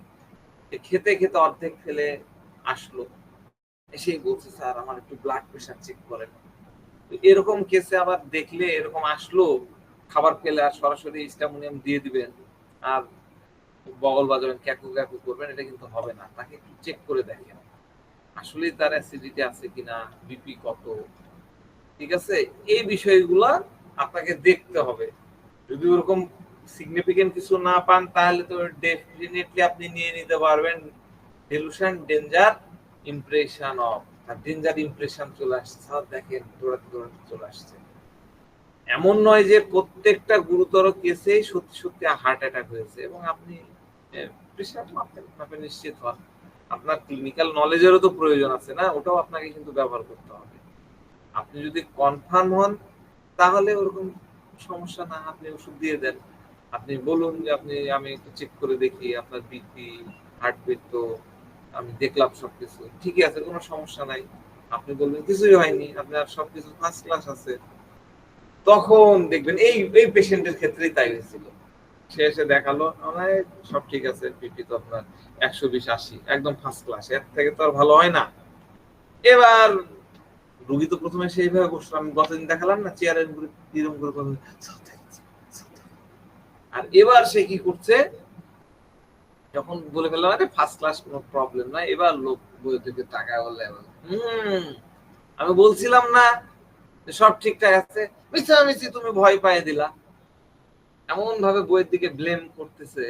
খেতে খেতে অর্ধেক ফেলে আসলো, এসেই বলছে স্যার আমার একটু ব্লাড প্রেশার চেক করেন। এরকম কেসে আবার দেখলে এরকম আসলো, খাবার ফেলে আর সরাসরি স্টামোনিয়াম দিয়ে দিবেন আর বগল বাজাবেন, ক্যাকু ক্যাকু করবেন, এটা কিন্তু হবে না। তাকে একটু চেক করে দেখেন আসলে তার অ্যাসিডিটি আছে কিনা, বিপি কত, ঠিক আছে? এই বিষয়গুলা আপনাকে দেখতে হবে। যদি ওরকম সিগনিফিকেন্ট কিছু না পান, তাহলে তো ডেফিনেটলি আপনি নিয়ে নিতে পারবেন ডিলুশন ডেঞ্জার ইমপ্রেশন অফ, আর ডেঞ্জার ইমপ্রেশন চলে আসছে, স্যার দেখেন দৌড়াতে দৌড়াতে চলে আসছে। এমন নয় যে প্রত্যেকটা গুরুতর কেসে সত্যি সত্যি হার্ট অ্যাটাক হয়েছে এবং আপনি প্রেশার মাপেন নিশ্চিত হন। আপনার ক্লিনিক্যাল নলেজেরও তো প্রয়োজন আছে না, ওটাও আপনাকে কিন্তু ব্যবহার করতে হবে। আপনি যদি কনফার্ম হন তাহলে ওরকম সমস্যা না, আপনি ওষুধ দিয়ে দেন। আপনি বলুন যে আমি একটু চেক করে দেখি আপনার বিপি, হার্টবিট তো আমি দেখলাম সবকিছু ঠিকই আছে, কোনো সমস্যা নাই। আপনি বলবেন কিছুই হয়নি, আপনার সবকিছু ফার্স্ট ক্লাস আছে, তখন দেখবেন এই এই পেশেন্টের ক্ষেত্রেই তাই হয়েছিল। সে এসে দেখালো আমার সব ঠিক আছে, বিপি তো আপনার 120/80 একদম ফার্স্ট ক্লাস, এর থেকে তো আর ভালো হয় না। এবার রোগী তো প্রথমে সেইভাবে বসলো, আমি গতদিন দেখালাম না চেয়ারের উপরে এরকম করে কথা, আর এবার সে কি করছে, যখন বলে ফেললাম আরে ফার্স্ট ক্লাস কোনো প্রবলেম না, এবার লোক বই থেকে টাকা বললে আমি বলছিলাম না সব ঠিকঠাক আছে, মিছামিছি তুমি ভয় পাইয়ে দিলা, এমন ভাবে বইয়ের দিকে ব্লেম করতেছে।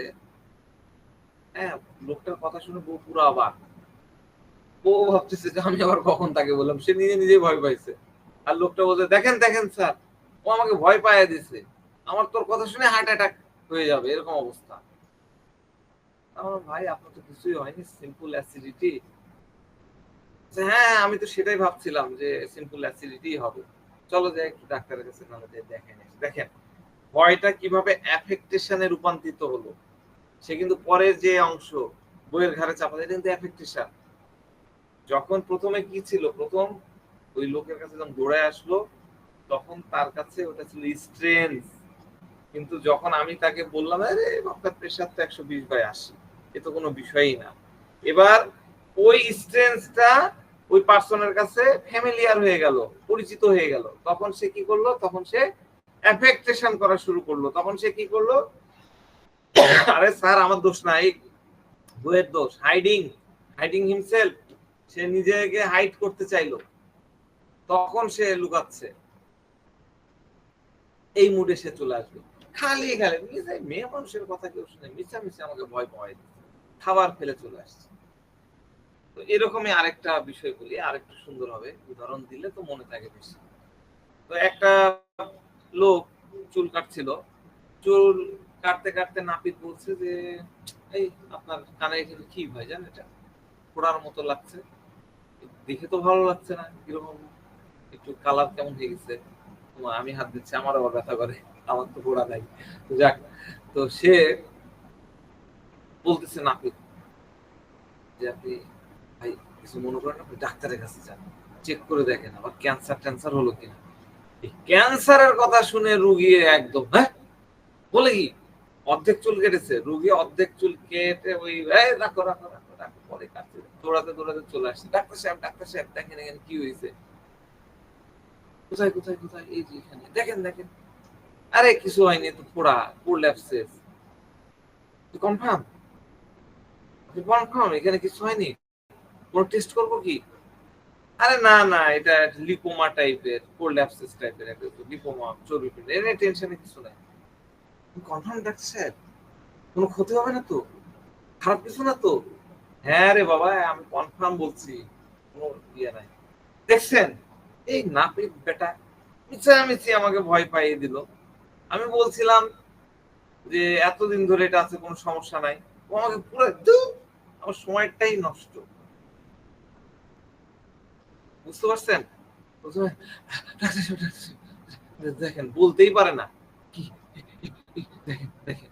হ্যাঁ, লোকটার কথা শুনে বউ পুরো অবাক, ও ভাবতেছে যে আমি আবার কখন তাকে বললাম, সে নিজে নিজেই ভয় পাইছে। আর লোকটা বলছে দেখেন দেখেন স্যার, ও আমাকে ভয় পাইয়ে দিছে, আমার তোর কথা শুনে হার্ট অ্যাটাক হয়ে যাবে এরকম অবস্থা। আমার ভাই আপনার তো কিছুই হয়নি, সিম্পল অ্যাসিডিটি। হ্যাঁ আমি তো সেটাই ভাবছিলাম যে সিম্পল অ্যাসিডিটি হবে, চলো যাই একটু ডাক্তারের কাছে, নাহলে দেখেন। দেখেন ভয়টা কিভাবে অ্যাফেক্টেশনে রূপান্তরিত হলো। সে কিন্তু পরের যে অংশ বইয়ের ঘাড়ে চাপা দেয়, কিন্তু অ্যাফেক্টেশন। যখন প্রথমে কি ছিল, প্রথম ওই লোকের কাছে যখন দৌড়ায় আসলো তখন তার কাছে ওটা ছিল স্ট্রেঞ্জ, কিন্তু যখন আমি তাকে বললাম আরে আপনার প্রেশার তো 120/80, এ তো কোনো বিষয়ই না, এবার ওই স্ট্রেঞ্জটা ওই পার্সনের কাছে ফ্যামিলিয়ার হয়ে গেল, পরিচিত হয়ে গেল, তখন সে কি করলো, তখন সে অ্যাফেক্টেশন করা শুরু করলো। তখন সে কি করলো, আরে স্যার আমার দোষ নাই, বইয়ের দোষ, হাইডিং হিমসেলফ, সে নিজেকে হাইড করতে চাইলো, তখন সে লুকাচ্ছে, এই মুডে সে চলে আসবে। খালি মেয়ে মানুষের কথা কেউ শুনে মিছামিছি আমাকে ভয় পাওয়াই দিচ্ছে, খাবার ফেলে চলে আসছে। তো এরকমই আরেকটা বিষয় বলি, আরেকটু সুন্দর হবে, উদাহরণ দিলে তো মনে থাকে বেশি। তো একটা লোক চুল কাটছিল, চুল কাটতে কাটতে নাপিত বলছে যে এই আপনার কানে এখানে কি ভাই জান, এটা ফোড়ার মতো লাগছে, দেখে তো ভালো লাগছে না, কিরকম একটু কালার কেমন হয়ে গেছে। আমি হাত দিচ্ছি, আমার আবার ব্যথা করে, আমার তো ফোড়া নাই। যাক, তো সে বলতেছে নাপিত যে আপনি ভাই কিছু মনে করেন, আপনি ডাক্তারের কাছে যান, চেক করে দেখেন আবার ক্যান্সার হলো কিনা। ক্যান্সারের কথা শুনে রুগী একদম হ্যাঁ বলে কি অর্ধেক চুল কেটেছে, রুগী অর্ধেক চুল কেটে ওই রাখো রাখো রাখো রাখো পরে কাটছে, দৌড়াতে দৌড়াতে চলে আসছে, ডাক্তার সাহেব দেখেন এখানে কি হয়েছে, কোথায় কোথায় কোথায়, এই যে এখানে দেখেন দেখেন, আরে কিছু হয়নি তো, পোড়া পোড় অ্যাবসেস, কনফার্ম কনফার্ম এখানে কিছু হয়নি, কোন টেস্ট করবো কি, আরে না না এটা লিপোমা টাইপের, কোল্ড অ্যাবসেস টাইপের, লিপোমা চর্বি পিণ্ড, এর টেনশনে কিছু নাই, কনফার্ম ডাক্তার সাহেব, কোনো ক্ষতি হবে না তো, খারাপ কিছু না তো, হ্যাঁ রে বাবা আমি কনফার্ম বলছি, কোনো ইয়ে নাই, দেখছেন এই নাপিত বেটা মিছামিছি আমাকে ভয় পাইয়ে দিল, আমি বলছিলাম যে এতদিন ধরে এটা আছে কোনো সমস্যা নাই, ও আমাকে পুরো আমার সময়টাই নষ্ট, বুঝতে পারছেন, দেখেন বলতেই পারে না কি, দেখেন দেখেন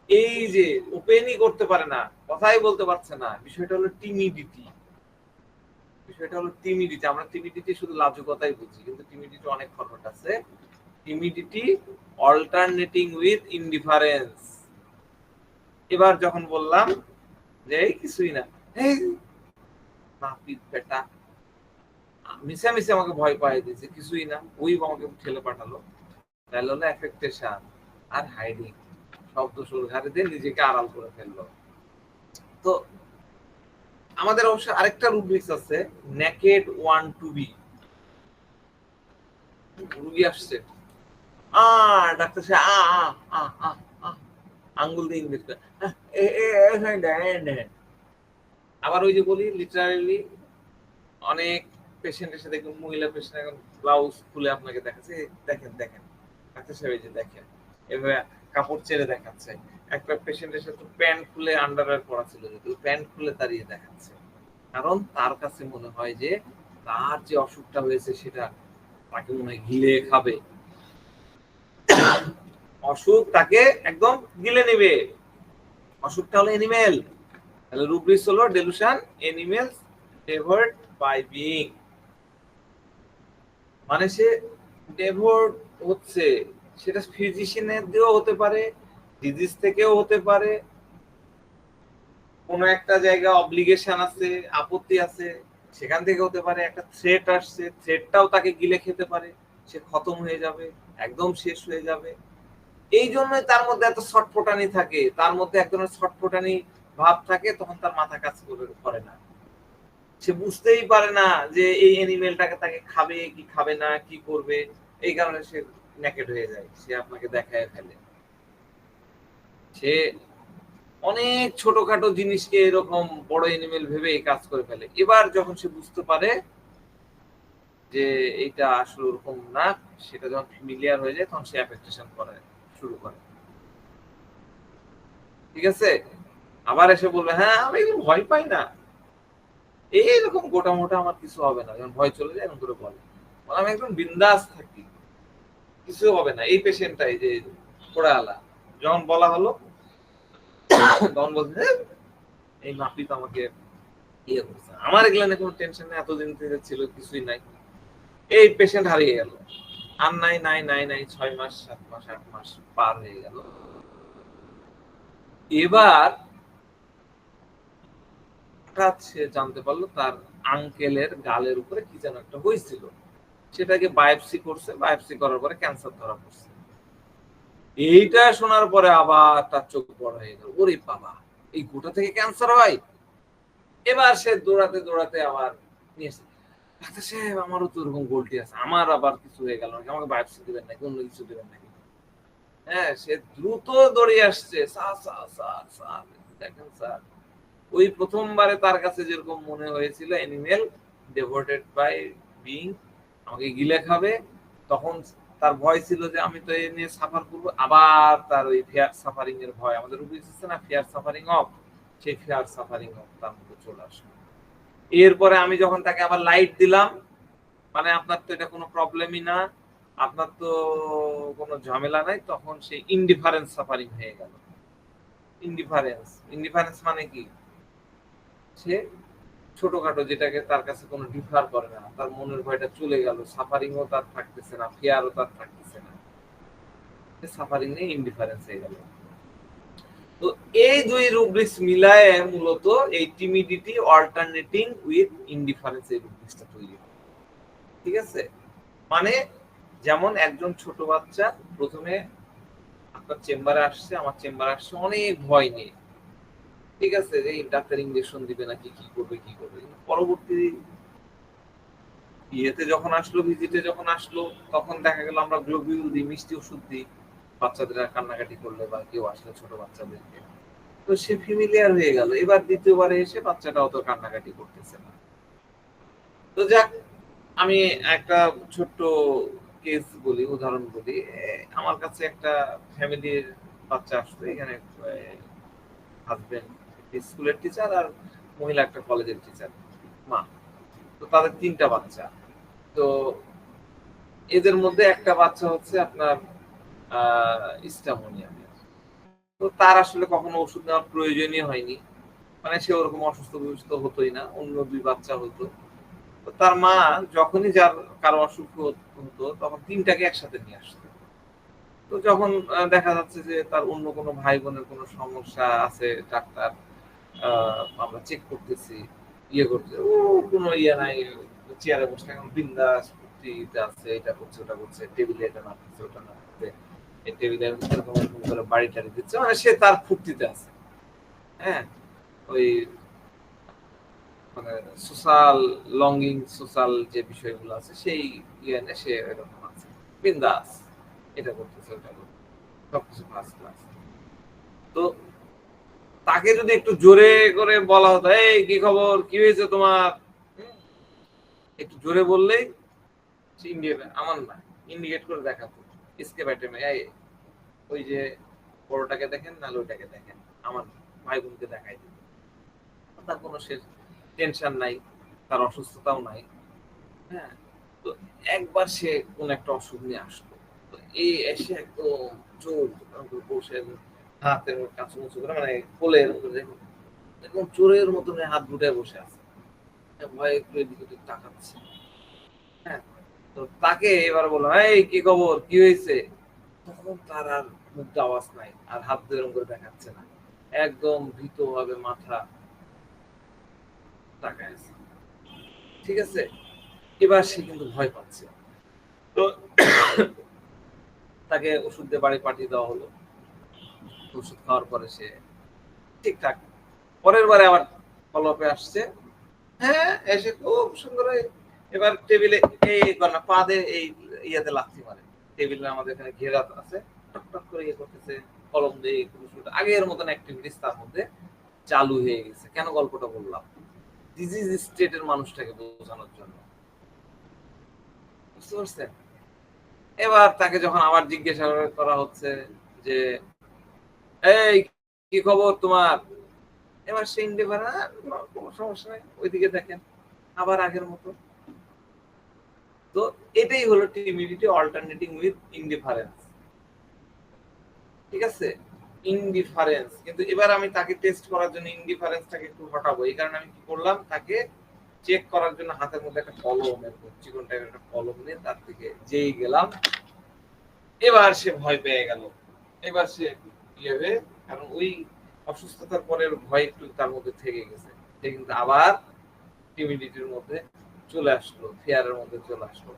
এই যে ওপেনই করতে পারে না, কথাই বলতে পারছে না, বিষয়টা হলো টিমিডিটি, বিষয়টা হলো টিমিডিটি, আমরা টিমিডিটি শুধু লাজুকতাই বুঝি, কিন্তু টিমিডিটি অনেক ফরম্যাট আছে, টিমিডিটি অল্টারনেটিং উইথ ইনডিফারেন্স, এবার যখন বললাম যে এই কিছুই না, এই নাপিত বেটা মিশামিশি আমাকে ভয় পাইয়ে দিয়েছে, কিছুই না, ওই আমাকে ঠেলে পাঠালো, তাহলে হলো এফেক্টেশন আর হাইডিং, শব্দ সুর ঘাড়ে দিয়ে নিজেকে আড়াল করে ফেললো। তো আমাদের অবশ্য আরেকটা রুব্রিক্স আছে, নেকেড ওয়ান টু বি, রুগী আসছে ডাক্তার সাহেব আঙ্গুল দিয়ে ইংলিশ করে, আবার ওই যে বলি লিটারালি অনেক পেশেন্টের সাথে মহিলা পেশেন্ট এখন ব্লাউজ খুলে আপনাকে দেখাচ্ছে, দেখেন দেখেন ডাক্তার সাহেব যে দেখেন, এভাবে কাপড় ছেড়ে দেখাচ্ছে, একটা পেশেন্টের সাথে প্যান্ট খুলে আন্ডারওয়্যার পরা ছিল, প্যান্ট খুলে দাঁড়িয়ে দেখাচ্ছে, কারণ তার কাছে মনে হয় যে তার যে অসুখটা হয়েছে সেটা তাকে মনে হয় গিলে খাবে, অসুখ তাকে একদম গিলে নেবে, অসুখটা হলো এনিমেল, তাহলে রুব্রিক্স হলো ডেলুশন এনিমেলস ডেভোর্ড বাই বিইং, মানে সে ডেভোর্ড হচ্ছে, সেটা ফিজিশিয়ানের দিয়েও হতে পারে, ডিজিজ থেকেও হতে পারে, কোনো একটা জায়গায় অব্লিগেশন আছে, আপত্তি আছে, সেখান থেকে হতে পারে, একটা থ্রেট আসছে, থ্রেটটাও তাকে গিলে খেতে পারে, সে খতম হয়ে যাবে, একদম শেষ হয়ে যাবে, এই জন্যই তার মধ্যে এত ছটফটানি থাকে, তার মধ্যে এক ধরনের ছটফটানি ভাব থাকে, তখন তার মাথা কাজ করে না, সে বুঝতেই পারে না যে এই অ্যানিমেলটাকে তাকে খাবে কি খাবে না, কি করবে, এই কারণে সে নেকেড হয়ে যায়, সে আপনাকে দেখায় ফেলে, সে অনেক ছোটখাটো জিনিসকে এরকম বড় অ্যানিমেল ভেবে এই কাজ করে ফেলে, এবার যখন সে বুঝতে পারে যে এইটা আসলে ওরকম না, সেটা যখন ফ্যামিলিয়ার হয়ে যায় তখন সে অ্যাফেক্টেশন করে শুরু করে, ঠিক আছে, আবার এসে বলবে হ্যাঁ আমি ভয় পাই না, এইরকম গোটা মোটা আমার কিছু হবে না, যখন ভয় চলে যায় এরকম করে বলে, আমি একদম বিন্দাস থাকি, কিছু হবে না, এই পেশেন্টটাই যে পোড়ালা, যখন বলা হলো তখন বলছে এই নাপিত আমাকে ইয়ে করছে, আমার এগুলা নিয়ে কোনো টেনশন নেই, এতদিন থেকে ছিল কিছুই নাই, এই পেশেন্ট হারিয়ে গেল, আর নাই নাই নাই নাই 6 মাস 7 মাস 8 মাস পার হয়ে গেল, এবার হঠাৎ সে জানতে পারলো তার আঙ্কেলের গালের উপরে কি যেন একটা হয়েছিল, সেটাকে বায়োপসি করছে, বায়োপসি করার পরে ক্যান্সার ধরা পড়ছে, এইটা শোনার পরে আবার তার চোখ বড় হয়ে গেল, ওরে বাবা এই গোটা থেকে ক্যান্সার হয়, এবার সে দৌড়াতে দৌড়াতে আবার নিয়ে এসে, ডাক্তার সাহেব আমারও তো এরকম গোলটি আছে, আমার আবার কিছু হয়ে গেল নাকি, আমাকে বায়োপসি দিবেন নাকি অন্য কিছু দিবেন নাকি, হ্যাঁ সে দ্রুত দৌড়িয়ে আসছে, স্যার স্যার স্যার স্যার দেখেন স্যার, ওই প্রথমবারে তার কাছে যেরকম মনে হয়েছিল অ্যানিমেল ডেভোটেড বাই বিং, আমাকে গিলে খাবে, তখন তার ভয় ছিল যে আমি তো এ নিয়ে সাফার করবো, আবার তার ওই ফেয়ার সাফারিং এর ভয়, আমাদের বুঝতেছে না ফেয়ার সাফারিং অফ, সেই ফেয়ার সাফারিং অফ তার মধ্যে চলে আসে, এরপরে আমি যখন তাকে আবার লাইট দিলাম, মানে আপনার তো এটা কোনো প্রবলেমই না, আপনার তো কোনো ঝামেলা নাই, তখন সেই ইনডিফারেন্স সাফারিং হয়ে গেল, ইনডিফারেন্স, ইনডিফারেন্স মানে কি, সে ছোটখাটো যেটাকে তার কাছে কোনো ডিফার করে না, তার মনের ভয়টা চলে গেল, সাফারিংও তার থাকতেছে না, ফেয়ারও তার থাকতেছে না, সাফারিং নেই, ইনডিফারেন্স হয়ে গেল। তো এই দুই রুব্রিক্স মিলায়ে মূলত এই টিমিডিটি অল্টারনেটিং উইথ ইনডিফারেন্স এই রুব্রিক্সটা তৈরি হয়। ঠিক আছে, মানে যেমন একজন ছোট বাচ্চা প্রথমে আপনার চেম্বারে আসছে, আমার চেম্বারে আসছে অনেক ভয় নিয়ে, ঠিক আছে, যে ডাক্তার ইনজেকশন দিবে নাকি, কি করবে কি করবে। পরবর্তী ইয়েতে যখন আসলো, ভিজিটে যখন আসলো, তখন দেখা গেল আমরা গ্লোবিউল দিই, মিষ্টি ওষুধ দিই বাচ্চাদের কান্নাকাটি করলে বা কেউ আসলে ছোট বাচ্চাদেরকে, তো সে ফ্যামিলিয়ার হয়ে গেল। এবার দ্বিতীয়বারে এসে বাচ্চাটা অত কান্নাকাটি করতেছে না। তো যাক, আমি একটা ছোট্ট কেস বলি, উদাহরণ বলি। আমার কাছে একটা ফ্যামিলির বাচ্চা আসতো, এখানে হাজবেন্ড স্কুলের টিচার আর মহিলা একটা কলেজের টিচার, মা। তো তাদের 3টা বাচ্চা। তো এদের মধ্যে একটা বাচ্চা হচ্ছে আপনার স্টামোনিয়া। তো তার আসলে কখনো ওষুধ নেওয়ার প্রয়োজনই হয়নি, মানে সে ওরকম অসুস্থ হতোই না, অন্য 2 বাচ্চা হতো। তো তার মা যখনই যার কারো অসুখ হতো তখন 3টাকে একসাথে নিয়ে আসতো। তো যখন দেখা যাচ্ছে যে তার অন্য কোনো ভাই বোনের কোনো সমস্যা আছে, ডাক্তার আমরা চেক করতেছি, ইয়ে করতে, ও কোনো ইয়ে নাই, চেয়ারে বসে এখন বিন্দাস ফুর্তিতে আছে, এটা করছে ওটা করছে, টেবিলে এটা নাড়তেছে ওটা নাড়তেছে, এই টেবিলে এরকম করে বাড়ি টাড়ি দিচ্ছে, মানে সে তার ফুর্তিতে আছে। হ্যাঁ, ওই মানে সোশ্যাল লঙ্গিং, সোশ্যাল যে বিষয়গুলো আছে সেই ইয়ে নিয়ে সে এরকম আছে, বিন্দাস, এটা করতেছে ওটা করতেছে, সবকিছু ফার্স্ট ক্লাস। তো তাকে যদি একটু জোরে করে বলা হতো, এই কি খবর, কি হয়েছে তোমার, একটু জোরে বললেই সে আমার না ইন্ডিকেট করে দেখাতো, স্কেপ আইটেমে, ওই যে বড়টাকে দেখেন না ওইটাকে দেখেন, আমার ভাই বোনকে দেখাই দিত। তার কোনো সে টেনশন নাই, তার অসুস্থতাও নাই। হ্যাঁ, তো একবার সে কোন একটা অসুখ নিয়ে আসলো, তো এই এসে একদম জোর বসে হাতের কাছে মুচু করে, মানে কোলের একদম চোরের মতন হাত দুটায় বসে আছে, ভয় একটু এদিকে ওদিকে তাকাচ্ছে। হ্যাঁ, তো তাকে এবার বললাম, এই কি খবর, কি হয়েছে, তখন তার আর মুখে আওয়াজ নাই, আর হাত দিয়ে এরকম করে দেখাচ্ছে না, একদম ভীত ভাবে মাথা তাকায় আছে। ঠিক আছে, এবার সে কিন্তু ভয় পাচ্ছে। তো তাকে ওষুধ দিয়ে বাড়ি পাঠিয়ে দেওয়া হলো। ওষুধ খাওয়ার পরে সে ঠিকঠাক, পরের বারে আবার ফলোআপে আসছে। হ্যাঁ, এসে খুব সুন্দর এবার টেবিলে এই না পা দিয়ে এই ইয়াতে লাথি মারে, টেবিলে আমাদের এখানে ঘেরা আছে, টক টক করে ইয়ে করতেছে, কলম দিয়ে আগের মতন অ্যাক্টিভিটিস তার মধ্যে চালু হয়ে গেছে। কেন গল্পটা বললাম, ডিজিজ স্টেটের মানুষটাকে বোঝানোর জন্য, বুঝতে পারছেন? এবার তাকে যখন আবার জিজ্ঞাসা করা হচ্ছে যে এই কি খবর তোমার, এবার সে ইন্ডিফারেন্ট, কোনো সমস্যা নেই, ওইদিকে দেখেন, আবার আগের মতো। তো এটাই হলো টিমিডিটি অল্টারনেটিং উইথ ইনডিফারেন্স। ঠিক আছে, ইনডিফারেন্স। কিন্তু এবার আমি তাকে টেস্ট করার জন্য ইনডিফারেন্সটাকে একটু হটাবো, এই কারণে আমি কি করলাম, তাকে চেক করার জন্য হাতের মধ্যে একটা কলম, চিকন টাইপের একটা কলম নিয়ে তার দিকে যেই গেলাম, এবার সে ভয় পেয়ে গেল। এবার সে ইয়ে হয়ে, কারণ ওই অসুস্থতার পরের ভয় একটু তার মধ্যে থেকে গেছে, সে কিন্তু আবার টিমিডিটির মধ্যে চলে আসলো, ফিয়ারের মধ্যে চলে আসলো।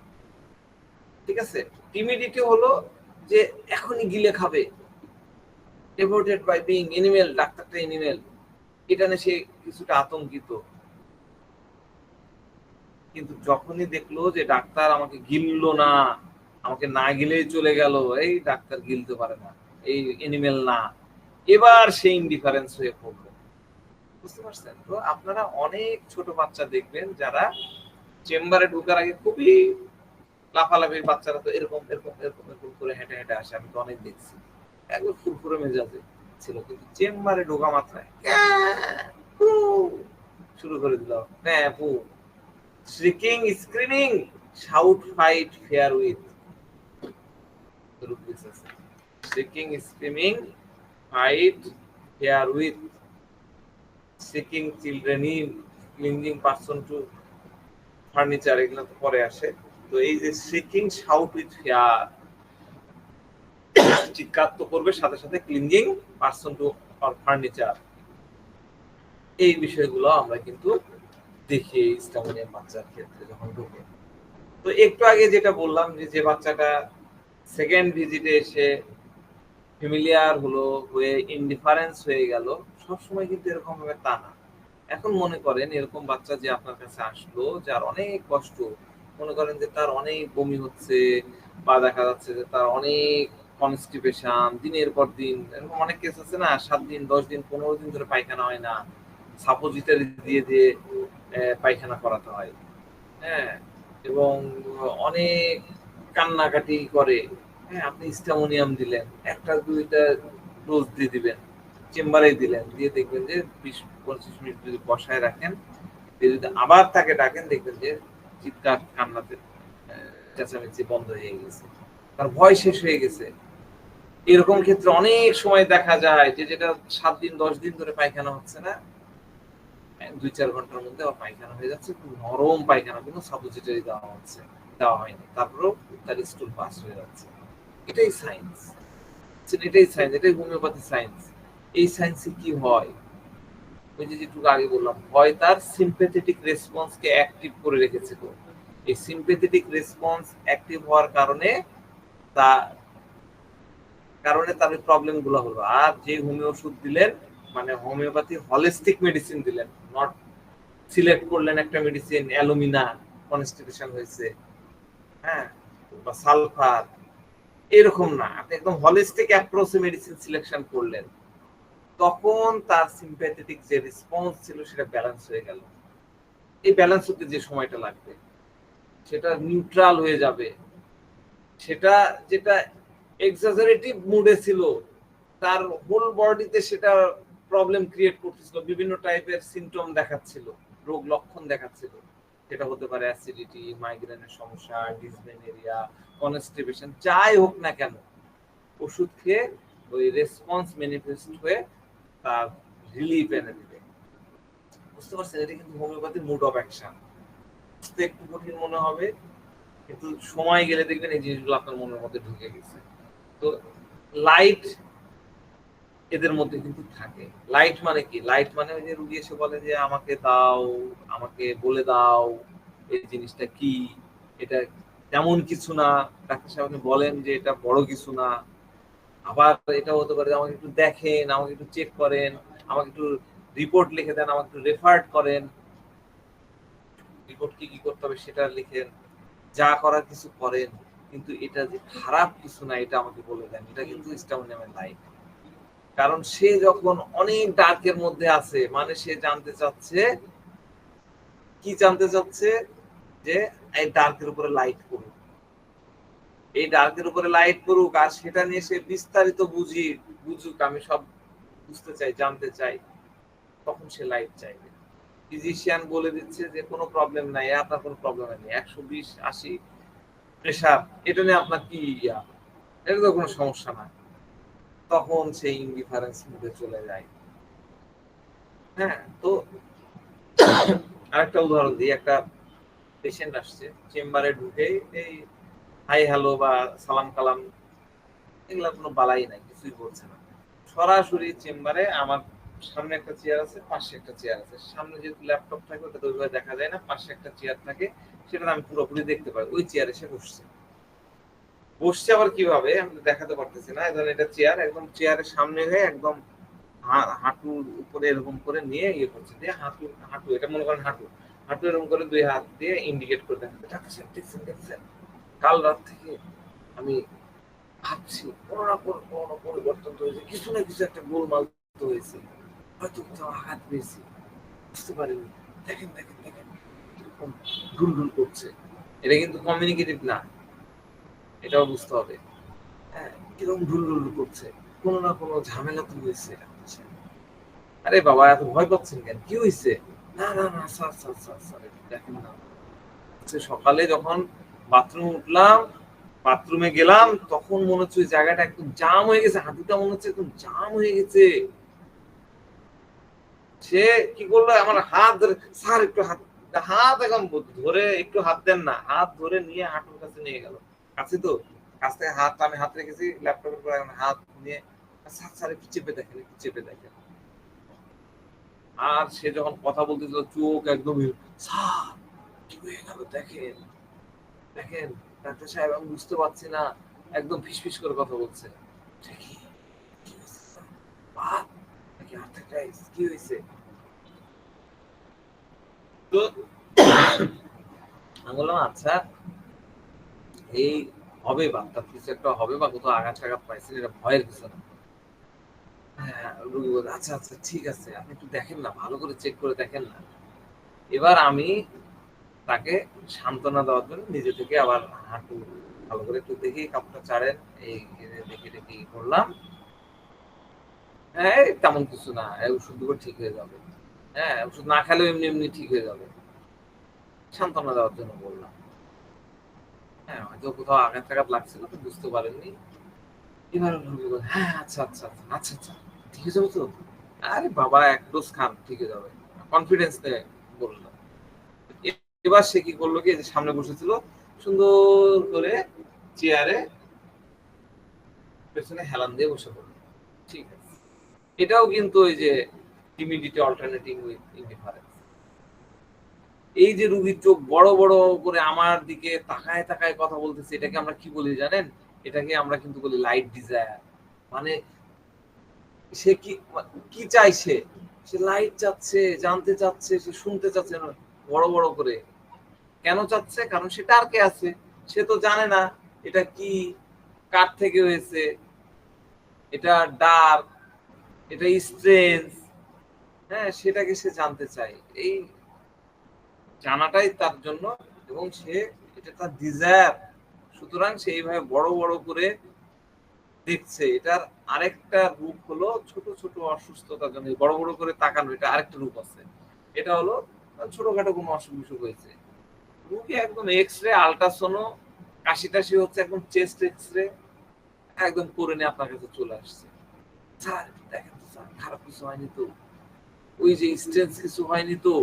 ঠিক আছে, টিমিডিটি হলো যে এখনই গিলে খাবে, ডেভোটেড বাই বিং এনিমেল, ডাক্তারটা এনিমেল, এটা নিয়ে সে কিছুটা আতঙ্কিত। কিন্তু যখনই দেখলো যে ডাক্তার আমাকে গিললো না, আমাকে না গিলেই চলে গেল, এই ডাক্তার গিলতে পারে না, এই এনিমেল না, এবার সে ইনডিফারেন্স হয়ে পড়লো। বুঝতে পারছেন? তো আপনারা অনেক ছোট বাচ্চা দেখবেন যারা চেম্বারে ঢোকার আগে খুবই লাফালাফির, বাচ্চারা তো এরকম এরকম এরকম এরকম করে হেঁটে হেঁটে আসে, আমি তো অনেক দেখছি, একদম ফুরফুরে মেজাজে ছিল, কিন্তু চেম্বারে ঢোকা মাত্রায় শুরু করে দিল, হ্যাঁ পু, shrieking, screaming, shout, fight, fear with. Shrieking, screaming, fight, fear with. Seeking children in, clinging person to furniture, এগুলো তো পরে আসে। তো এই যে shrieking, shout with fear, চিৎকার তো করবে, সাথে সাথে ক্লিনজিং পার্সন টু ফার্নিচার, এই বিষয়গুলো আমরা কিন্তু দেখি স্টামিনিয়াম বাচ্চার ক্ষেত্রে যখন ঢোকে। তো একটু আগে যেটা বললাম যে বাচ্চাটা সেকেন্ড ভিজিটে এসে ফ্যামিলিয়ার হলো, হয়ে ইনডিফারেন্স হয়ে গেল, সবসময় কিন্তু এরকম ভাবে তা না। এখন মনে করেন এরকম বাচ্চা যে আপনার কাছে আসলো, যার অনেক কষ্ট, মনে করেন যে তার অনেক বমি হচ্ছে, বা দেখা যাচ্ছে যে তার অনেক কনস্টিপেশন, দিনের পর দিন, এরকম অনেক কেস আছে না, 7 দিন 10 দিন 15 দিন ধরে পায়খানা হয় না, সাপোজিটারি দিয়ে দিয়ে পায়খানা করাতে হয়, হ্যাঁ, এবং অনেক কান্নাকাটি করে, হ্যাঁ, আপনি স্টামোনিয়াম দিলেন, একটা দুইটা ডোজ দিয়ে দিবেন, চেম্বারে দিলেন, দিয়ে দেখবেন যে 20-25 মিনিট যদি বসায় রাখেন, যদি আবার তাকে ডাকেন, দেখবেন যে চিৎকার কান্নাতে চেঁচামেচি বন্ধ হয়ে গেছে, তার ভয় শেষ হয়ে গেছে। এরকম ক্ষেত্রে অনেক সময় দেখা যায় যে যেটা 7 দিন 10 দিন ধরে পায়খানা হচ্ছে না, 2-4 ঘন্টার মধ্যে আবার পায়খানা হয়ে যাচ্ছে, খুব নরম পায়খানা, কোনো সাপোজিটরি দেওয়া হয়নি, তারপরেও তার স্টুল পাস হয়ে যাচ্ছে। এটাই সায়েন্স, এটাই হোমিওপ্যাথি সায়েন্স। এই সায়েন্সে কি হয়, ওই যে যেটুকু আগে বললাম, হয় তার সিম্প্যাথেটিক রেসপন্সকে অ্যাক্টিভ করে রেখেছিল, এই সিম্প্যাথেটিক রেসপন্স অ্যাক্টিভ হওয়ার কারণে তার প্রবলেম গুলো হলো। আর যে হোমিও ওষুধ দিলেন, মানে হোমিওপ্যাথি হলিস্টিক মেডিসিন দিলেন, নট সিলেক্ট করলেন একটা মেডিসিন, অ্যালুমিনা কনস্টিপেশন হয়েছে, হ্যাঁ, বা সালফার, এরকম না, আপনি একদম হলিস্টিক অ্যাপ্রোচে মেডিসিন সিলেকশন করলেন, তখন তার সিম্প্যাথেটিক যে রেসপন্স ছিল সেটা ব্যালেন্স হয়ে গেল। এই ব্যালেন্স হতে যে সময়টা লাগবে, সেটা নিউট্রাল হয়ে যাবে, সেটা যেটা এক্সাজারেটিভ মুডে ছিল, তার হোল বডিতে সেটা প্রবলেম ক্রিয়েট করতেছিল, বিভিন্ন টাইপের সিমটম দেখাচ্ছিল, রোগ লক্ষণ দেখাচ্ছিল, সেটা হতে পারে অ্যাসিডিটি, মাইগ্রেনের সমস্যা, ডিসমেনোরিয়া, কনস্টিপেশন, যাই হোক না কেন, ওষুধ খেয়ে ওই রেসপন্স ম্যানিফেস্ট হয়ে তার রিলিফ এনে দিবে। বুঝতে পারছেন, এটা কিন্তু হোমিওপ্যাথি মুড অফ অ্যাকশন। একটু কঠিন মনে হবে, কিন্তু সময় গেলে দেখবেন এই জিনিসগুলো আপনার মনের মধ্যে ঢুকে গেছে। তো লাইট এদের মধ্যে কিন্তু থাকে। লাইট মানে কি? লাইট মানে ওই যে রুগী এসে বলে যে আমাকে দাও, আমাকে বলে দাও এই জিনিসটা কি, এটা তেমন কিছু না, ডাক্তার সাহেব আপনি বলেন যে এটা বড় কিছু না। আবার এটা হতে পারে আমাকে একটু দেখেন, আমাকে একটু চেক করেন, আমাকে একটু রিপোর্ট লিখে দেন, আমাকে একটু রেফার করেন, রিপোর্ট কি কি করতে হবে সেটা লিখেন, যা করার কিছু করেন, কিন্তু এটা যে খারাপ কিছু না এটা আমাকে বলে দেন। এটা কিন্তু স্টামিনিয়ামের লাইট। কারণ সে যখন অনেক ডার্কের মধ্যে আছে, মানে সে জানতে চাচ্ছে, কি জানতে চাচ্ছে, যে এই ডার্কের উপরে লাইট করুক, এই ডার্কের উপরে লাইট করুক, আর সেটা নিয়ে সে বিস্তারিত বুঝুক, আমি সব বুঝতে চাই, জানতে চাই, তখন সে লাইট চাইবে। ফিজিশিয়ান বলে দিচ্ছে যে কোনো প্রবলেম নাই, আপনার কোনো প্রবলেম নেই, 120/80 প্রেশার, এটা নিয়ে আপনার কি এটা তো কোনো সমস্যা না, তখন সেই ইনডিফারেন্স মুডে চলে যায়। হ্যাঁ, তো আরেকটা উদাহরণ দিই। একটা পেশেন্ট আসছে, চেম্বারে ঢুকে এই হাই হ্যালো বা সালাম কালাম এগুলা কোনো বালাই নাই, কিছুই বলছে না, সরাসরি চেম্বারে, আমার সামনে একটা চেয়ার আছে, পাশে একটা চেয়ার আছে, সামনে যেহেতু ল্যাপটপ থাকে ওটা তো ওইভাবে দেখা যায় না, পাশে একটা চেয়ার থাকে, সেটা আমি পুরোপুরি দেখতে পাই, ওই চেয়ারে এসে বসছে আবার কিভাবে আমি দেখাতে পারতেছি না, ধরেন এটা চেয়ার, একদম চেয়ারের সামনে হয়ে একদম হাঁটুর উপরে এরকম করে নিয়ে ইয়ে করছে, দিয়ে হাঁটু এটা মনে করেন হাঁটু এরকম করে 2 হাত দিয়ে ইন্ডিকেট করে দেখাচ্ছে, দেখছেন কাল রাত থেকে আমি ভাবছি কোনো না কোনো পরিবর্তন তো হয়েছে, কিছু না কিছু একটা গোলমাল তো হয়েছে, হয়তো কোথাও আঘাত পেয়েছি, বুঝতে পারিনি, দেখেন এরকম ঢুল করছে। এটা কিন্তু কমিউনিকেটিভ না, এটাও বুঝতে হবে। হ্যাঁ, কিরকম ঢুল করছে, কোনো না কোনো ঝামেলা তো হয়েছে। আরে বাবা এত ভয় পাচ্ছেন কেন, কি হয়েছে? না স্যার দেখেন না, সকালে যখন বাথরুম উঠলাম, বাথরুমে গেলাম, তখন মনে হচ্ছে ওই জায়গাটা একদম জাম হয়ে গেছে, হাঁটুটা মনে হচ্ছে একদম জাম হয়ে গেছে। সে কি করলো, আমার হাত ধরে, স্যার একটু হাত এখন ধরে একটু হাত দেন না, হাত ধরে নিয়ে হাঁটুর কাছে নিয়ে গেল, কাছে তো কাছ থেকে আমি হাত রেখেছি ল্যাপটপের উপর, হাত নিয়ে স্যার একটু চেপে দেখেন, একটু চেপে দেখেন। আর সে যখন কথা বলতেছিল চোখ একদম, স্যার কি হয়ে গেল দেখেন দেখেন ডাক্তার সাহেব, আমি বুঝতে পারছি না, একদম ফিসফিস করে কথা বলছে। কি হয়েছে? তো আমি বললাম আচ্ছা এই হবে বা তার কিছু একটা হবে বা কোথাও আঘাত টাঘাত পাইছেন, এটা ভয়ের কিছু না। হ্যাঁ, রোগী বলে আচ্ছা আচ্ছা ঠিক আছে, আপনি একটু দেখেন না, ভালো করে চেক করে দেখেন না। এবার আমি তাকে সান্ত্বনা দেওয়ার জন্য নিজে থেকে আবার হাঁটু ভালো করে একটু দেখি কাপড়টা চাড়েন, এই দেখে দেখি করলাম। হ্যাঁ তেমন কিছু না, ওষুধ দেবো ঠিক হয়ে যাবে, হ্যাঁ ওষুধ না খেলেও এমনি এমনি ঠিক হয়ে যাবে, সান্ত্বনা দেওয়ার জন্য বললাম। হ্যাঁ হয়তো কোথাও আঘাত টাঘাত লাগছিল তো বুঝতে পারেননি। এবার হ্যাঁ আচ্ছা আচ্ছা আচ্ছা আচ্ছা ঠিক হয়ে যাবে তো, আরে বাবা এক ডোজ খান ঠিক হয়ে যাবে, কনফিডেন্স নিয়ে বললো। এবার সে কি করলো কি, যে সামনে বসেছিল সুন্দর করে চেয়ারে পেছনে হেলান দিয়ে বসে পড়লো। ঠিক আছে, এটাও কিন্তু ওই যে ইমিডিয়েট অল্টারনেটিং উইথ ইনডিফারেন্স। এই যে রুগীর চোখ বড় বড় করে আমার দিকে তাকায় তাকায় কথা বলতেছে, এটাকে আমরা কি বলি জানেন? এটাকে আমরা কিন্তু বলি লাইট ডিজায়ার। মানে সে কি কি চাইছে, সে লাইট চাচ্ছে, জানতে চাচ্ছে, সে শুনতে চাচ্ছে না বড় বড় করে। কেন চাচ্ছে? কারণ সে টার্কে আছে, সে তো জানে না এটা কি, কার থেকে হয়েছে, এটা ডার্ক, এটা স্ট্রেঞ্জ, হ্যাঁ সেটাকে সে জানতে চায়। এই জানাটাই তার জন্য, এবং সে এটা তার ডিজায়ার, সুতরাং সে এইভাবে বড় বড় করে দেখছে। এটার আরেকটা রূপ হলো ছোট ছোট অসুস্থতার জন্য বড় বড় করে তাকানো, এটা আরেকটা রূপ আছে। এটা হলো ছোটখাটো কোনো অসুখ বিসুখ হয়েছে, রুগী একদম এক্স রে আলট্রাসোনো কাশি টাশি হচ্ছে, একদম চেস্ট এক্স রে একদম করে নিয়ে আপনার কাছে চলে আসছে, স্যার দেখেন তো স্যার খারাপ কিছু হয়নি তো, ওই যে স্ট্রেঞ্জ কিছু হয়নি তো।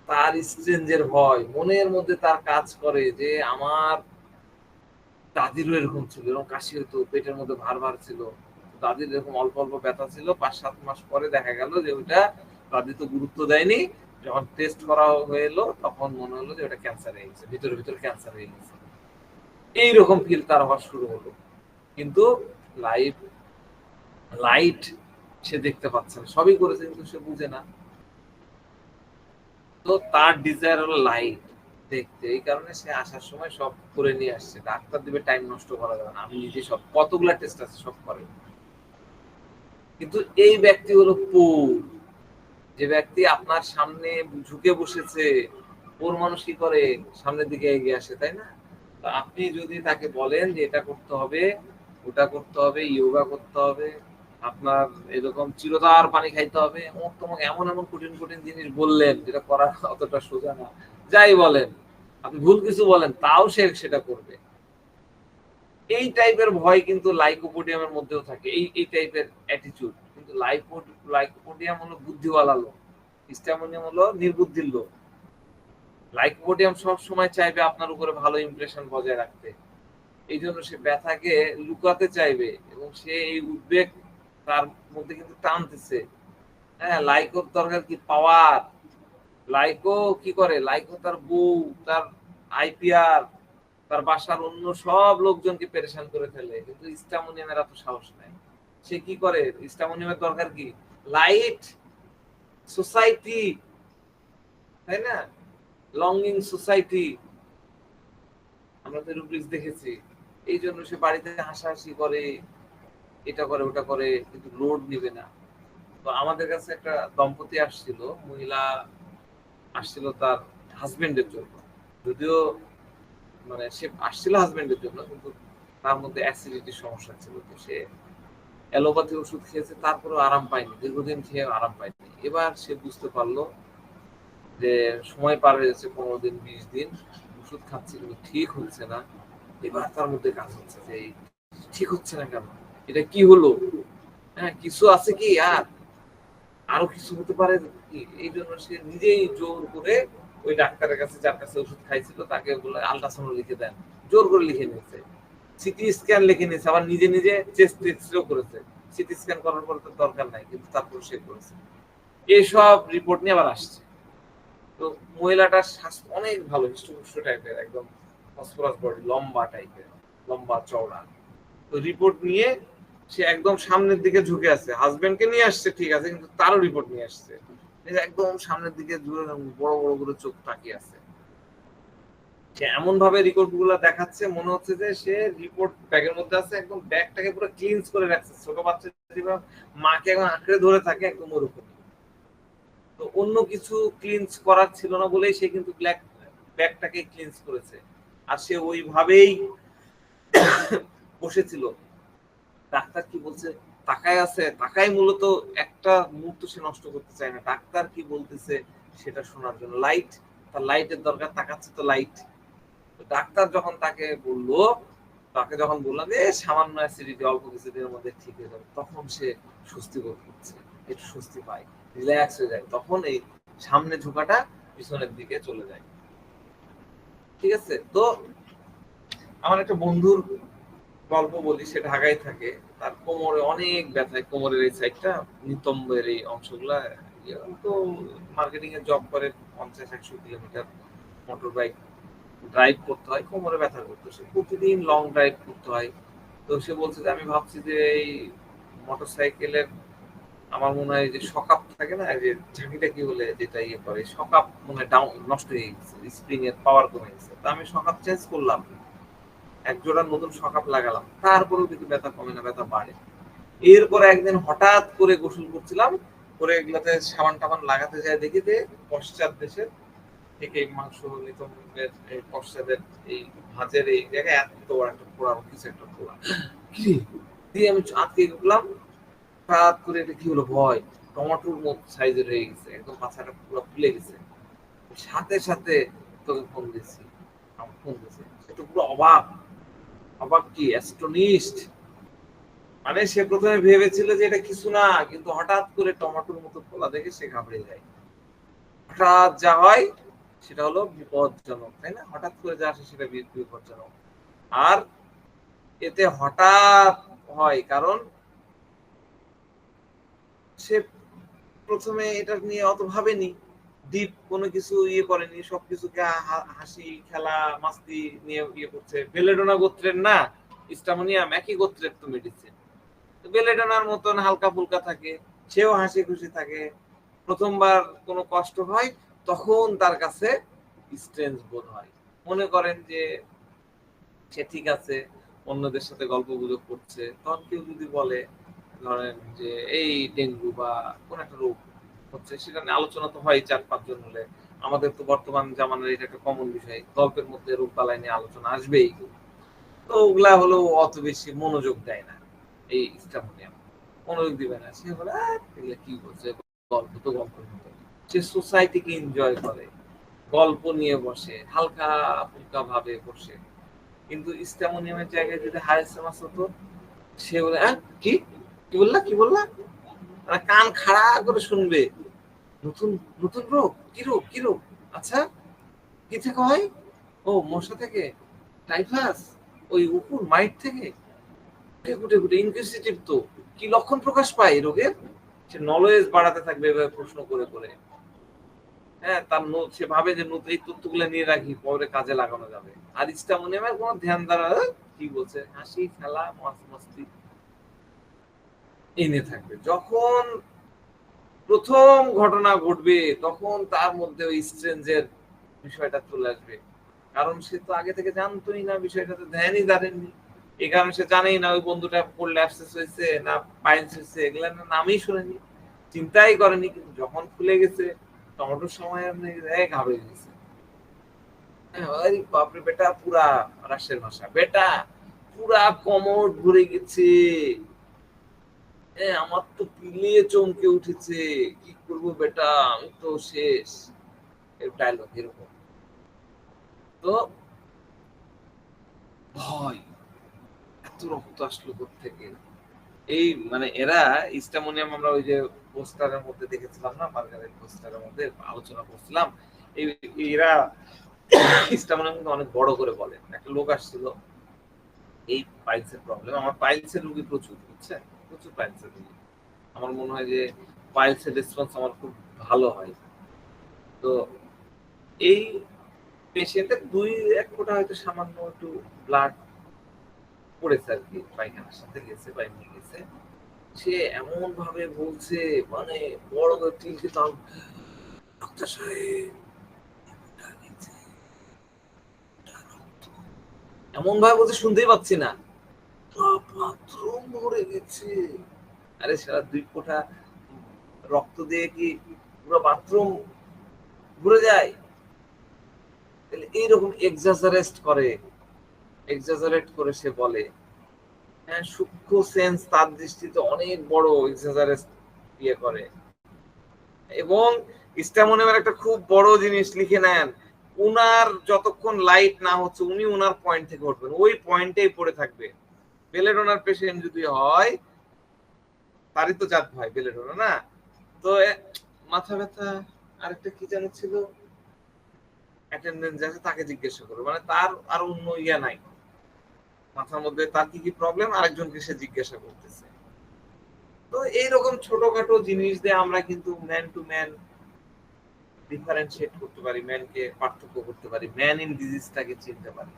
তার স্ট্রেঞ্জের ভয় মনের মধ্যে তার কাজ করে যে আমার দাদিরও এরকম ছিল, এরকম কাশি হতো, পেটের মধ্যে ভার ভার ছিল, দাদির এরকম অল্প অল্প ব্যথা ছিল, 5-7 মাস পরে দেখা গেল যে ওইটা দাদি তো গুরুত্ব দেয়নি, যখন টেস্ট করা হলো তখন মনে হলো যে ওটা ক্যান্সার হয়ে গেছে, ভিতরে ভিতরে ক্যান্সার হয়ে গেছে। এইরকম ফিল তার হওয়া শুরু হলো। কিন্তু লাইভ লাইট সে দেখতে পাচ্ছে না, সবই করেছে কিন্তু সে বুঝে না। তো তার ডিজায়ার হলো লাইট দেখতে, এই কারণে সে আসার সময় সব করে নিয়ে আসছে। ডাক্তার দিবে টাইম নষ্ট করা যাবে না, আমি নিজে সব কতগুলা টেস্ট আছে সব করে। কিন্তু এই ব্যক্তি হলো পোর, যে ব্যক্তি আপনার সামনে ঝুঁকে বসেছে, ওর মানুষ কি করে সামনের দিকে এগিয়ে আসে, তাই না? তো আপনি যদি তাকে বলেন যে এটা করতে হবে, ওটা করতে হবে, ইয়োগা করতে হবে, আপনার এরকম চিরতার পানি খাইতে হবে, তোমাকে এমন এমন কঠিন কঠিন জিনিস বললেন যেটা করা অতটা সোজা না, যাই বলেন, আপনি ভুল কিছু বলেন তাও সে সেটা করবে। এই টাইপের ভয় কিন্তু লাইকোপোডিয়ামের মধ্যেও থাকে, এই টাইপের অ্যাটিটিউড। কিন্তু লাইকোপোডিয়াম হলো বুদ্ধিওয়ালা লোক, স্ট্যামোনিয়াম হলো নির্বুদ্ধির লোক। লাইকোপোডিয়াম সব সময় চাইবে আপনার উপরে ভালো ইমপ্রেশন বজায় রাখতে, এই জন্য সে ব্যথাকে লুকাতে চাইবে, এবং সে এই উদ্বেগ তার মধ্যে কিন্তু টানতেছে। হ্যাঁ লাইকোর দরকার কি পাওয়ার, লাইকো কি করে, লাইকো তার বউ, তার আইপিআর, তার বাসার অন্য সব লোকজনকে পেরেশান করে ফেলে, কিন্তু স্ট্যামোনিয়ামের এত সাহস নাই। সে কি করে, স্ট্যামোনিয়ামের দরকার কি লাইট, সোসাইটি, তাই না, লঙ্গিং সোসাইটি, আমরা তো রুব্রিক্স দেখেছি। এই জন্য সে বাড়িতে হাসাহাসি করে, এটা করে ওটা করে, কিন্তু লোড নিবে না। তো আমাদের কাছে একটা দম্পতি আসছিল, মহিলা আসছিল তার হাজবেন্ডের জন্য, যদিও মানে সে আসছিল হাজবেন্ডের জন্য, কিন্তু তার মধ্যে অ্যাসিডিটির সমস্যা ছিল। তো সে অ্যালোপ্যাথি ওষুধ খেয়েছে, তারপরেও আরাম পায়নি, দীর্ঘদিন খেয়ে আরাম পায়নি। এবার সে বুঝতে পারলো যে সময় পার হয়ে যাচ্ছে 15 দিন 20 দিন, ওষুধ খাচ্ছে কিন্তু ঠিক হচ্ছে না। এবার তার মধ্যে কাজ হচ্ছে যে ঠিক হচ্ছে না কেন, এটা কি হলো, হ্যাঁ কিছু আছে কি, আর আরো কিছু হতে পারে কি। এই জন্য সে নিজেই জোর করে ওই ডাক্তারের কাছে, যার কাছে ওষুধ খাইছিল, তাকে বলে আল্ট্রাসাউন্ড লিখে দেন, জোর করে লিখে নিয়েছে, সিটি স্ক্যান লিখে নিয়েছে, আবার নিজে নিজে চেস্ট এক্সরেও করেছে, সিটি স্ক্যান করার পর তো দরকার নাই, কিন্তু তারপর সে করেছে। এইসব রিপোর্ট নিয়ে আবার আসছে। তো মহিলাটার স্বাস্থ্য অনেক ভালো, হৃষ্টপুষ্ট টাইপের, একদম ফসফরাস বডি, লম্বা টাইপের, লম্বা চওড়া। তো রিপোর্ট নিয়ে সে একদম সামনের দিকে ঝুঁকে আছে, হাজবেন্ডকে নিয়ে আসছে ঠিক আছে, কিন্তু তারও রিপোর্ট নিয়ে আসছে, একদম সামনের দিকে বড় বড় করে চোখ তাকিয়ে আছে। সে এমন ভাবে রিপোর্ট গুলো দেখাচ্ছে, মনে হচ্ছে যে সে রিপোর্ট ব্যাগের মধ্যে আছে, একদম ব্যাগটাকে পুরো ক্লিনস করে রাখছে, ছোট বাচ্চা যেভাবে মাকে একদম আঁকড়ে ধরে থাকে, একদম ওরকম। তো অন্য কিছু ক্লিনস করার ছিল না বলেই সে কিন্তু ব্যাগটাকে ক্লিনস করেছে, আর সে ওইভাবেই বসেছিল। ডাক্তার কি বলছে তাকায় আছে, তাকায় মূলত একটা মুহূর্ত সে নষ্ট করতে চায় না, ডাক্তার কি বলতেছে সেটা শোনার জন্য। লাইট, তার লাইটের দরকার, তাকাচ্ছে তো লাইট। ডাক্তার যখন তাকে বললো, তাকে যখন বললাম যে সামান্য অ্যাসিডিটি অল্প কিছুদিনের মধ্যে ঠিক হয়ে যাবে, তখন সে স্বস্তি বোধ করছে, একটু স্বস্তি পায়, রিল্যাক্স হয়ে যায়, তখন এই সামনে ঝোঁকাটা পিছনের দিকে চলে যায়। ঠিক আছে। তো আমার একটা বন্ধুর গল্প বলি, সে ঢাকায় থাকে, তার কোমরে অনেক ব্যথা, কোমরের এই সাইডটা, নিতম্বের এই অংশগুলা। তো মার্কেটিং এর জব করে, 50-100 কিলোমিটার মোটর বাইক ড্রাইভ করতে হয়, কোমরে ব্যথা করতো, সে প্রতিদিন লং ড্রাইভ করতে হয়। তো সে বলছে যে আমি ভাবছি যে এই মোটর সাইকেলের, আমার মনে হয় যে শকাপ থাকে না, যে ঝাঁকিটা কি বলে যেটা ইয়ে করে, শকাপ মনে হয় ডাউন, নষ্ট হয়ে গেছে, স্প্রিং এর পাওয়ার কমে গেছে। তো আমি শকাপ চেঞ্জ করলাম, এক জোড়া নতুন শকাপ লাগালাম, তারপরেও কিন্তু ব্যথা কমে না, ব্যথা বাড়ে। এরপরে একদিন হঠাৎ করে গোসল করছিলাম, করে এগুলাতে সাবান টাবান লাগাতে যায়, দেখি যে পশ্চাৎ দেশের থেকে মাংস নিতম্বের এই পশ্চাদের এই ভাঁজের এই জায়গায় এত বড় একটা ফোড়া, কিছু একটা ফোড়া, কি দিয়ে আমি আটকে গেলাম। হঠাৎ করে এটা কি হলো, ভয়, টমেটোর মতো সাইজের হয়ে গেছে, একদম মাথাটা পুরো ফুলে গেছে। সাথে সাথে তোকে ফোন দিয়েছি, ফোন দিয়েছে, সে তো পুরো অবাক, অবাক কি অ্যাস্টনিশড। মানে সে প্রথমে ভেবেছিল যে এটা কিছু না, কিন্তু হঠাৎ করে টমেটোর মতো ফোলা দেখে সে ঘাবড়ে যায়। হঠাৎ যা হয় সেটা হলো বিপজ্জনক, তাই না? হঠাৎ করে যা আসে সেটা বিপজ্জনক। আর এতে হঠাৎ হয় কারণ সে প্রথমে এটা নিয়ে অত ভাবেনি, ডিপ কোনো কিছু ইয়ে করেনি, সবকিছুকে হাসি খেলা মাস্তি নিয়ে ইয়ে করছে। বেলেডোনা গোত্রের না স্টামোনিয়াম, একই গোত্রের তো মেডিসিন, বেলেডোনার মতন হালকা ফুলকা থাকে, সেও হাসি খুশি থাকে। প্রথমবার কোনো কষ্ট হয় তখন তার কাছে স্ট্রেঞ্জ বোধ হয়, মনে করেন যে সে ঠিক আছে, অন্যদের সাথে গল্প গুজব করছে, তখন কেউ যদি বলে ধরেন যে এই ডেঙ্গু বা কোন একটা রোগ হচ্ছে, সেটা নিয়ে আলোচনা তো হয় 4-5 জন হলে। আমাদের তো বর্তমান জামানার এটা একটা কমন বিষয়, গল্পের মধ্যে রোগ বালাই নিয়ে আলোচনা আসবেই। তো ওগুলা হলো অত বেশি মনোযোগ দেয় না, এই স্টামোনিয়াম মনোযোগ দিবে না, সে বলে কি বলছে, গল্প তো গল্পের মতো। সে সোসাইটিকে এনজয় করে, গল্প নিয়ে বসে, হালকা ফুলকা ভাবে বসে। কিন্তু স্টামোনিয়ামের জায়গায় যদি হাইসেমাস হতো, সে বলে কি কি বললা কি বললা, মানে কান খাড়া করে শুনবে, নতুন নতুন রোগ, কি রোগ কি রোগ, আচ্ছা কি থেকে হয়, ও মশা থেকে, টাইফাস, ওই উপর মাইট থেকে, গুটে গুটে ইনকুইজিটিভ তো, কি লক্ষণ প্রকাশ পায় এই রোগের, সে নলেজ বাড়াতে থাকবে এভাবে প্রশ্ন করে করে। হ্যাঁ, তার সে ভাবে যে এই তথ্যগুলো নিয়ে রাখি, পরে কাজে লাগানো যাবে। আর স্টামোনিয়ামের কোনো ধ্যান দ্বারা কি বলছে, হাসি খেলা মস্তি এনে থাকবে। যখন প্রথম ঘটনা ঘটবে তখন তার মধ্যে ওই স্ট্রেঞ্জের বিষয়টা চলে আসবে, কারণ সে তো আগে থেকে জানতোই না, বিষয়টাতে ধ্যানই দাঁড়েননি। এই কারণে সে জানেই না ওই বন্ধুটা পড়লে অ্যাবসেস হয়েছে না পাইলস হয়েছে, এগুলা নামই শুনেনি, চিন্তাই করেনি। কিন্তু যখন খুলে গেছে, টমেটোর সময় আপনি ঘাবড়ে গেছে। বাপরে বেটা, পুরা রাশের ভাষা, বেটা পুরা কমর ভরে গেছে, আমার তো পিলিয়ে চমকে উঠেছে, কি করবো বেটা, আমি তো শেষ। ডায়লগ এরকম। তো ভয়, এত রক্ত আসলো থেকে, এই মানে এরা স্টামোনিয়াম, আমরা ওই যে পোস্টারের মধ্যে দেখেছিলাম না, বার্গারের পোস্টারের মধ্যে আলোচনা করছিলাম, এরা স্টামনা কিন্তু অনেক বড় করে বলেন। একটা লোক আসছিল, এই পাইলসের প্রবলেম, আমার পাইলসের রোগী প্রচুর, বুঝছেন, প্রচুর পাইলসের রোগী। আমার মনে হয় যে পাইলসের রেসপন্স আমার খুব ভালো হয়। তো এই পেশেন্টের 2-1 ফোঁটা হয়তো সামান্য একটু ব্লাড পড়েছে আর কি, পায়খানার সাথে গেছে বা এমনি গেছে। সে এমন ভাবে বলছে, মানে বড় করে টিলকে তাল, ডাক্তার সাহেব এটা নিচে, এটা রক্ত। এমন ভাবে বলছে শুনতেই পাচ্ছি না, বাথরুম ভরে গেছে। আরে সারা 2 ফোঁটা রক্ত দিয়ে কি পুরো বাথরুম ভরে যায়? এইরকম এক্সাজারেট করে সে বলে। হ্যাঁ, সূক্ষ্ম সেন্স তার দৃষ্টিতে অনেক বড় এক্সাজারেট ইয়ে করে। এবং স্ট্যামোনেমের একটা খুব বড় জিনিস লিখে নেন, উনার যতক্ষণ লাইট না হচ্ছে উনি উনার পয়েন্ট থেকে উঠবেন, ওই পয়েন্টেই পড়ে থাকবে। বেলেডোনার পেশেন্ট যদি হয়, তারই তো জাত ভাই বেলেডোনা না, তো মাথা ব্যথা, আরেকটা কি যেন ছিল, অ্যাটেন্ডেন্স আছে তাকে জিজ্ঞাসা করবে, মানে তার আর অন্য ইয়া নাই মাথার মধ্যে, তার কি কি প্রবলেম আরেকজনকে সে জিজ্ঞাসা করতেছে। তো এইরকম ছোটখাটো জিনিস দিয়ে আমরা কিন্তু ম্যান টু ম্যান ডিফারেন্সিয়েট করতে পারি, ম্যানকে পার্থক্য করতে পারি, ম্যান ইন ডিজিজটাকে চিনতে পারি।